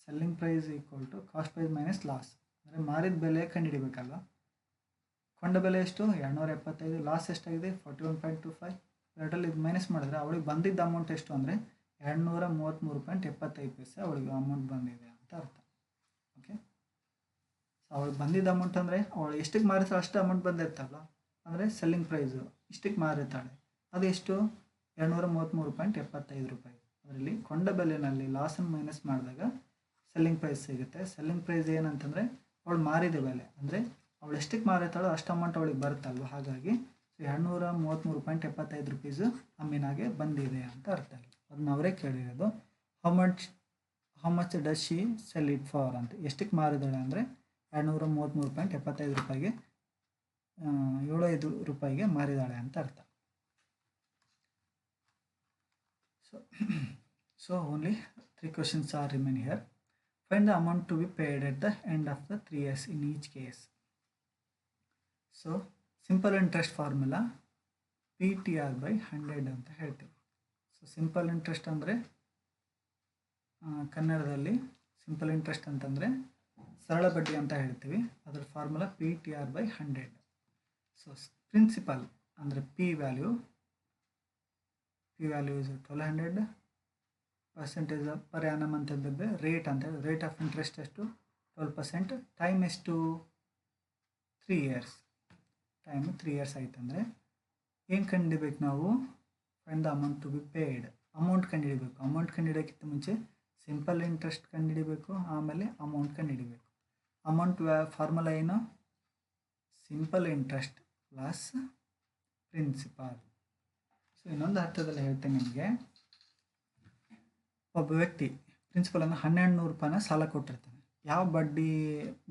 Selling price equal to cost price minus loss. ಅಂದರೆ ಮಾರಿದ ಬೆಲೆ ಕಂಡುಹಿಡಿಬೇಕಲ್ವ. ಕೊಂಡ ಬೆಲೆ ಎಷ್ಟು? 275. ಲಾಸ್ ಎಷ್ಟಾಗಿದೆ? 41.25. ಎರಡರಲ್ಲಿ ಇದು ಮೈನಸ್ ಮಾಡಿದ್ರೆ ಅವಳಿಗೆ ಬಂದಿದ್ದ ಅಮೌಂಟ್ ಎಷ್ಟು ಅಂದರೆ 233.75 ಅವಳಿಗೆ ಅಮೌಂಟ್ ಬಂದಿದೆ ಅಂತ ಅರ್ಥ. ಓಕೆ, ಸೊ ಅವಳಿಗೆ ಬಂದಿದ್ದ ಅಮೌಂಟ್ ಅಂದರೆ ಅವಳು ಎಷ್ಟಕ್ಕೆ ಮಾರಿರ್ತಾಳೆ ಅಷ್ಟು ಅಮೌಂಟ್ ಬಂದಿರ್ತಲ್ಲ, ಅಂದರೆ ಸೆಲ್ಲಿಂಗ್ ಪ್ರೈಸು ಇಷ್ಟಕ್ಕೆ ಮಾರಿರ್ತಾಳೆ. ಅದೆಷ್ಟು? 233.75 ರೂಪಾಯಿ. ಅದರಲ್ಲಿ ಕೊಂಡ ಬೆಲೆಯಲ್ಲಿ ಲಾಸನ್ನು ಮೈನಸ್ ಮಾಡಿದಾಗ ಸೆಲ್ಲಿಂಗ್ ಪ್ರೈಸ್ ಸಿಗುತ್ತೆ. ಸೆಲ್ಲಿಂಗ್ ಪ್ರೈಸ್ ಏನಂತಂದರೆ ಅವಳು ಮಾರಿದ ಬೆಲೆ, ಅಂದರೆ ಅವಳು ಎಷ್ಟಕ್ಕೆ ಮಾರಿರ್ತಾಳೋ ಅಷ್ಟು ಅಮೌಂಟ್ ಅವಳಿಗೆ ಬರುತ್ತಲ್ವ. ಹಾಗಾಗಿ 233.75 ರೂಪೀಸು ಅಮೀನಾಗೆ ಬಂದಿದೆ ಅಂತ ಅರ್ಥ. ಅದನ್ನ ಅವರೇ ಕೇಳಿರೋದು. How much does she sell it for ಅಂತ. ಎಷ್ಟಕ್ಕೆ ಮಾರಿದಾಳೆ ಅಂದರೆ 233.75 ರೂಪಾಯಿಗೆ 75 ರೂಪಾಯಿಗೆ ಮಾರಿದಾಳೆ ಅಂತ ಅರ್ಥ. So only 3 questions are remain here. Find the amount to be paid at the end of the 3 years in each case. So simple interest formula PTR/100 ಅಂತ ಹೇಳ್ತೀವಿ. So simple interest ಅಂದರೆ ಕನ್ನಡದಲ್ಲಿ ಸಿಂಪಲ್ ಇಂಟ್ರೆಸ್ಟ್ ಅಂತಂದರೆ ಸರಳ ಬಡ್ಡಿ ಅಂತ ಹೇಳ್ತೀವಿ. ಅದರ ಫಾರ್ಮುಲಾ PTR/100. ಸೊ ಪ್ರಿನ್ಸಿಪಲ್ ಅಂದರೆ P value is 1200. Percentage per annum ಅಂತ ಹೇಳಿದ್ರೆ ರೇಟ್ ಅಂತ ಹೇಳಿ ರೇಟ್ ಆಫ್ ಇಂಟ್ರೆಸ್ಟ್ ಎಷ್ಟು 12%. ಟೈಮ್ ಎಷ್ಟು 3 ಇಯರ್ಸ್. ಟೈಮ್ 3 ಇಯರ್ಸ್ ಆಯ್ತಂದರೆ ಏನು ಕಂಡುಹಿಡಿಬೇಕು ನಾವು? Find the amount to be paid. Amount ಕಂಡುಹಿಡಿಬೇಕು. ಅಮೌಂಟ್ ಕಂಡುಹಿಡಿಯೋಕ್ಕಿಂತ ಮುಂಚೆ ಸಿಂಪಲ್ ಇಂಟ್ರೆಸ್ಟ್ ಕಂಡುಹಿಡಿಬೇಕು, ಆಮೇಲೆ ಅಮೌಂಟ್ ಕಂಡುಹಿಡಿಬೇಕು. ಅಮೌಂಟ್ ಫಾರ್ಮುಲಾ ಏನು? Simple interest plus principal. So ಇನ್ನೊಂದು ಅರ್ಥದಲ್ಲಿ ಹೇಳ್ತೇನೆ ನಿಮಗೆ. ಒಬ್ಬ ವ್ಯಕ್ತಿ ಪ್ರಿನ್ಸಿಪಲನ್ನು 1200 ರೂಪಾಯಿನ ಸಾಲ ಕೊಟ್ಟಿರ್ತಾನೆ. ಯಾವ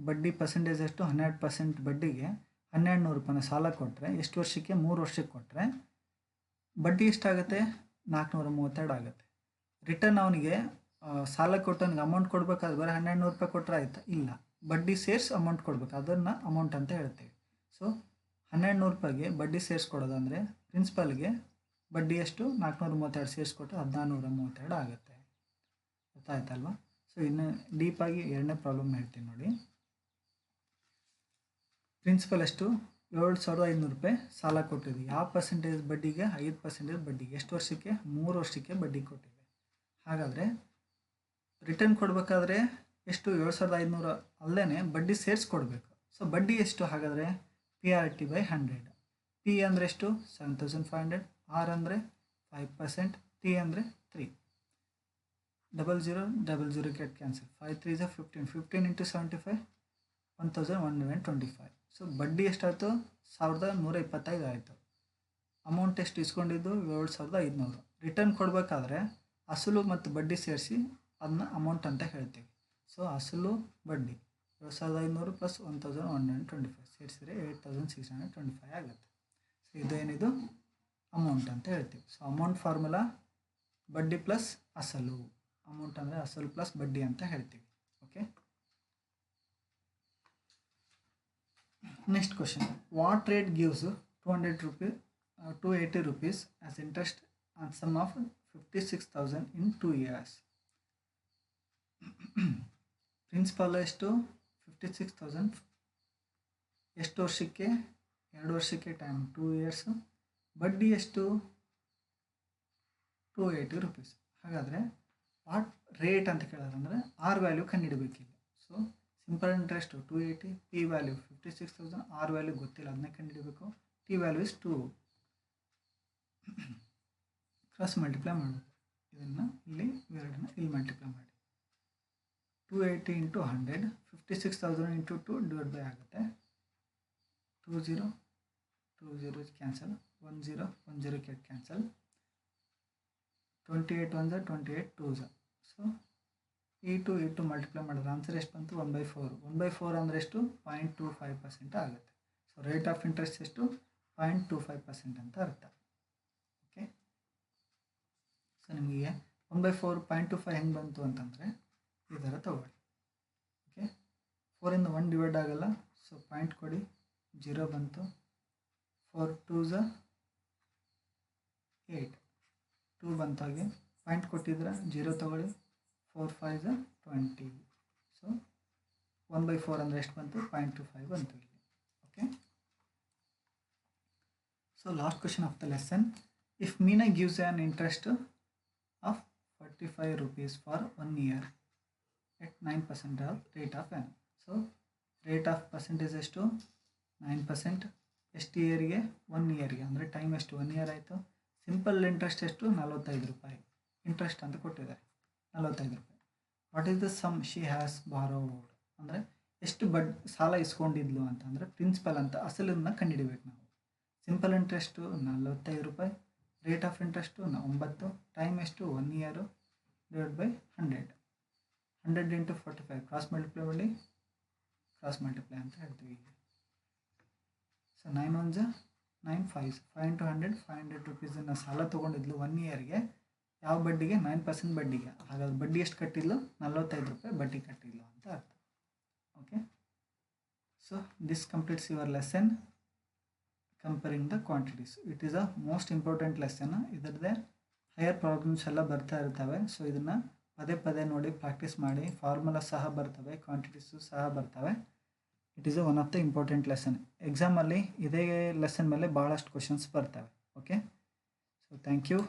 ಬಡ್ಡಿ ಪರ್ಸೆಂಟೇಜ್ ಎಷ್ಟು? 12% ಬಡ್ಡಿಗೆ 1200 ರೂಪಾಯಿನ ಸಾಲ ಕೊಟ್ಟರೆ ಎಷ್ಟು ವರ್ಷಕ್ಕೆ? 3 ವರ್ಷಕ್ಕೆ ಕೊಟ್ಟರೆ ಬಡ್ಡಿ ಎಷ್ಟಾಗುತ್ತೆ? 432 ಆಗುತ್ತೆ. ರಿಟರ್ನ್ ಅವನಿಗೆ ಸಾಲ ಕೊಟ್ಟವನಿಗೆ ಅಮೌಂಟ್ ಕೊಡಬೇಕಾದ್ರೆ ಬರೀ 1200 ರೂಪಾಯಿ ಕೊಟ್ಟರೆ ಆಯ್ತಾ? ಇಲ್ಲ, ಬಡ್ಡಿ ಸೇರಿಸಿ ಅಮೌಂಟ್ ಕೊಡಬೇಕು. ಅದನ್ನು ಅಮೌಂಟ್ ಅಂತ ಹೇಳ್ತೀವಿ. ಸೊ 1200 ರೂಪಾಯಿಗೆ ಬಡ್ಡಿ ಸೇರಿಸ್ಕೊಡೋದಂದರೆ ಪ್ರಿನ್ಸಿಪಲ್ಗೆ ಬಡ್ಡಿ ಎಷ್ಟು? 432 ಸೇರಿಸ್ಕೊಟ್ರೆ 1432 ಆಗುತ್ತೆ. ಗೊತ್ತಾಯ್ತಲ್ವಾ? ಸೊ ಇನ್ನು ಡೀಪಾಗಿ ಎರಡನೇ ಪ್ರಾಬ್ಲಮ್ ಹೇಳ್ತೀನಿ ನೋಡಿ. ಪ್ರಿನ್ಸಿಪಲ್ ಎಷ್ಟು? 7500 ರೂಪಾಯಿ ಸಾಲ ಕೊಟ್ಟಿದ್ವಿ. ಯಾವ ಪರ್ಸೆಂಟೇಜ್ ಬಡ್ಡಿಗೆ? 5% ಬಡ್ಡಿಗೆ. ಎಷ್ಟು ವರ್ಷಕ್ಕೆ? 3 ವರ್ಷಕ್ಕೆ ಬಡ್ಡಿ ಕೊಟ್ಟಿದೆ. ಹಾಗಾದರೆ ರಿಟರ್ನ್ ಕೊಡಬೇಕಾದ್ರೆ ಎಷ್ಟು? 7500 ಅಲ್ಲೇ ಬಡ್ಡಿ ಸೇರಿಸ್ಕೊಡ್ಬೇಕು. ಸೊ ಬಡ್ಡಿ ಎಷ್ಟು ಹಾಗಾದರೆ? PRT/100. P ಅಂದರೆ ಎಷ್ಟು? 7500. R ಅಂದರೆ 5%. T ಅಂದರೆ 3. 00 get cancel. 5 3 is 15. 15 into 75 1125. So ಬಡ್ಡಿ ಎಷ್ಟಾಯಿತು? 1125 ಆಯಿತು. ಅಮೌಂಟ್ ಎಷ್ಟು ಇಸ್ಕೊಂಡಿದ್ದು? 7500. ರಿಟರ್ನ್ ಕೊಡಬೇಕಾದ್ರೆ ಅಸಲು ಮತ್ತು ಬಡ್ಡಿ ಸೇರಿಸಿ ಅದನ್ನ ಅಮೌಂಟ್ ಅಂತ ಹೇಳ್ತೀವಿ. ಸೊ ಅಸಲು ಬಡ್ಡಿ 7500 ಪ್ಲಸ್ 1125 ಸೇರಿಸಿದರೆ 8625 ಆಗುತ್ತೆ. ಸೊ ಇದೇನಿದು? ಅಮೌಂಟ್ ಅಂತ ಹೇಳ್ತೀವಿ. ಸೊ ಅಮೌಂಟ್ ಫಾರ್ಮುಲಾ ಬಡ್ಡಿ ಪ್ಲಸ್ ಅಸಲು. ಅಮೌಂಟ್ ಅಂದರೆ ಅಸಲು ಪ್ಲಸ್ ಬಡ್ಡಿ ಅಂತ ಹೇಳ್ತೀವಿ. Okay. Next question. What rate gives 280 rupees as interest on sum of 56,000 in 2 years? Principal ಎಷ್ಟು? 56,000. ಎಷ್ಟು ವರ್ಷಕ್ಕೆ? 2 ವರ್ಷಕ್ಕೆ. Time 2 years. ಬಡ್ಡಿ ಎಷ್ಟು? 280 rupees. ಹಾಗಾದರೆ ವಾಟ್ ರೇಟ್ ಅಂತ ಕೇಳೋದಂದರೆ ಆರ್ ವ್ಯಾಲ್ಯೂ ಕಂಡುಹಿಡಬೇಕಿಲ್ಲ. So simple interest 280, P value 56,000, R value ಗೊತ್ತಿಲ್ಲ, ಅದನ್ನೇ ಕಂಡುಹಿಡಬೇಕು. T value is 2. Cross multiply ಮಾಡಬೇಕು. ಇದನ್ನು ಇಲ್ಲಿ ಇವೆರಡನ್ನ ಇಲ್ಲಿ ಮಲ್ಟಿಪ್ಲೈ ಮಾಡಿ. 280 into 100, 56,000 into 2 ಡಿವೈಡ್ ಬೈ ಆಗುತ್ತೆ. 20 ಕ್ಯಾನ್ಸಲ್. 10 get cancel. 28 1 28 2. ಸೊ ಈ ಟು ಮಲ್ಟಿಪ್ಲೈ ಮಾಡಿದ್ರೆ ಆನ್ಸರ್ ಎಷ್ಟು ಬಂತು? 1/4. 1/4 ಅಂದರೆ ಎಷ್ಟು? 0.25% ಆಗುತ್ತೆ. ಸೊ ರೇಟ್ ಆಫ್ ಇಂಟ್ರೆಸ್ಟ್ ಎಷ್ಟು? 0.25% ಅಂತ ಅರ್ಥ. ಓಕೆ. ಸೊ ನಿಮಗೆ 1/4 0.25 ಹೆಂಗೆ ಬಂತು ಅಂತಂದರೆ ಈ ಥರ ತಗೊಳ್ಳಿ. ಓಕೆ. 4 ಇಂದ 1 ಡಿವೈಡ್ ಆಗಲ್ಲ. ಸೊ ಪಾಯಿಂಟ್ ಕೊಡಿ. 0 ಬಂತು. 4 2s 8. 2 ಬಂತಾಗೆ ಪಾಯಿಂಟ್ ಕೊಟ್ಟಿದ್ರೆ 0 ತಗೊಳ್ಳಿ. 4 5s 20. ಸೊ 1/4 ಅಂದರೆ ಎಷ್ಟು ಬಂತು? 0.25 ಬಂತು ಇಲ್ಲಿ. Okay. So last question of the lesson. If Meena gives an interest of 45 rupees for 1 year at 9% of rate of n. So rate of percentage ಎಷ್ಟು? 9%. ಎಷ್ಟು ಇಯರ್ಗೆ? 1 ಇಯರ್ಗೆ. ಅಂದರೆ ಟೈಮ್ ಎಷ್ಟು? 1 ಇಯರ್ ಆಯಿತು. ಸಿಂಪಲ್ ಇಂಟ್ರೆಸ್ಟ್ ಎಷ್ಟು? 45 ರೂಪಾಯಿ ಇಂಟ್ರೆಸ್ಟ್ ಅಂತ ಕೊಟ್ಟಿದ್ದಾರೆ. 45 ರೂಪಾಯಿ. What is the sum she has borrowed? ಅಂದರೆ ಎಷ್ಟು ಸಾಲ ಇಸ್ಕೊಂಡಿದ್ಲು ಅಂತಂದರೆ ಪ್ರಿನ್ಸಿಪಲ್ ಅಂತ ಅಸಲನ್ನು ಕಂಡುಹಿಡಬೇಕು ನಾವು. ಸಿಂಪಲ್ ಇಂಟ್ರೆಸ್ಟು 45 ರೂಪಾಯಿ. Rate of interest 9. ಟೈಮ್ ಎಷ್ಟು? 1 year divide by 100. 100 into 45 cross multiply ಮಾಡಿ. ಕ್ರಾಸ್ ಮಲ್ಟಿಪ್ಲೈ ಅಂತ ಹೇಳ್ತೀವಿ. ಸೊ 9 1s 9 5s 5 into 100 500 ರೂಪೀಸನ್ನು ಸಾಲ ತೊಗೊಂಡಿದ್ಲು 1 ಇಯರ್ಗೆ. ಯಾವ ಬಡ್ಡಿಗೆ? 9% ಬಡ್ಡಿಗೆ. ಹಾಗಾದ್ರೆ ಬಡ್ಡಿ ಎಷ್ಟು ಕಟ್ಟಿದ್ಲು? 45 ರೂಪಾಯಿ ಬಡ್ಡಿ ಕಟ್ಟಿದ್ಲು ಅಂತ ಅರ್ಥ. Okay. So this completes your lesson. Comparing the quantities. It is a most important lesson. ಇದರದ್ದೇ ಹೈಯರ್ ಪ್ರಾಬ್ಲಮ್ಸ್ ಎಲ್ಲ ಬರ್ತಾ ಇರ್ತವೆ. ಸೊ ಇದನ್ನು ಪದೇ ಪದೇ ನೋಡಿ ಪ್ರಾಕ್ಟೀಸ್ ಮಾಡಿ. ಫಾರ್ಮುಲಾ ಸಹ ಬರ್ತವೆ, ಕ್ವಾಂಟಿಟೀಸು ಸಹ ಬರ್ತವೆ. It is one of the important lesson. ಎಕ್ಸಾಮಲ್ಲಿ ಇದೇ ಲೆಸನ್ ಮೇಲೆ ಭಾಳಷ್ಟು ಕ್ವಶನ್ಸ್ ಬರ್ತವೆ. Okay, so thank you.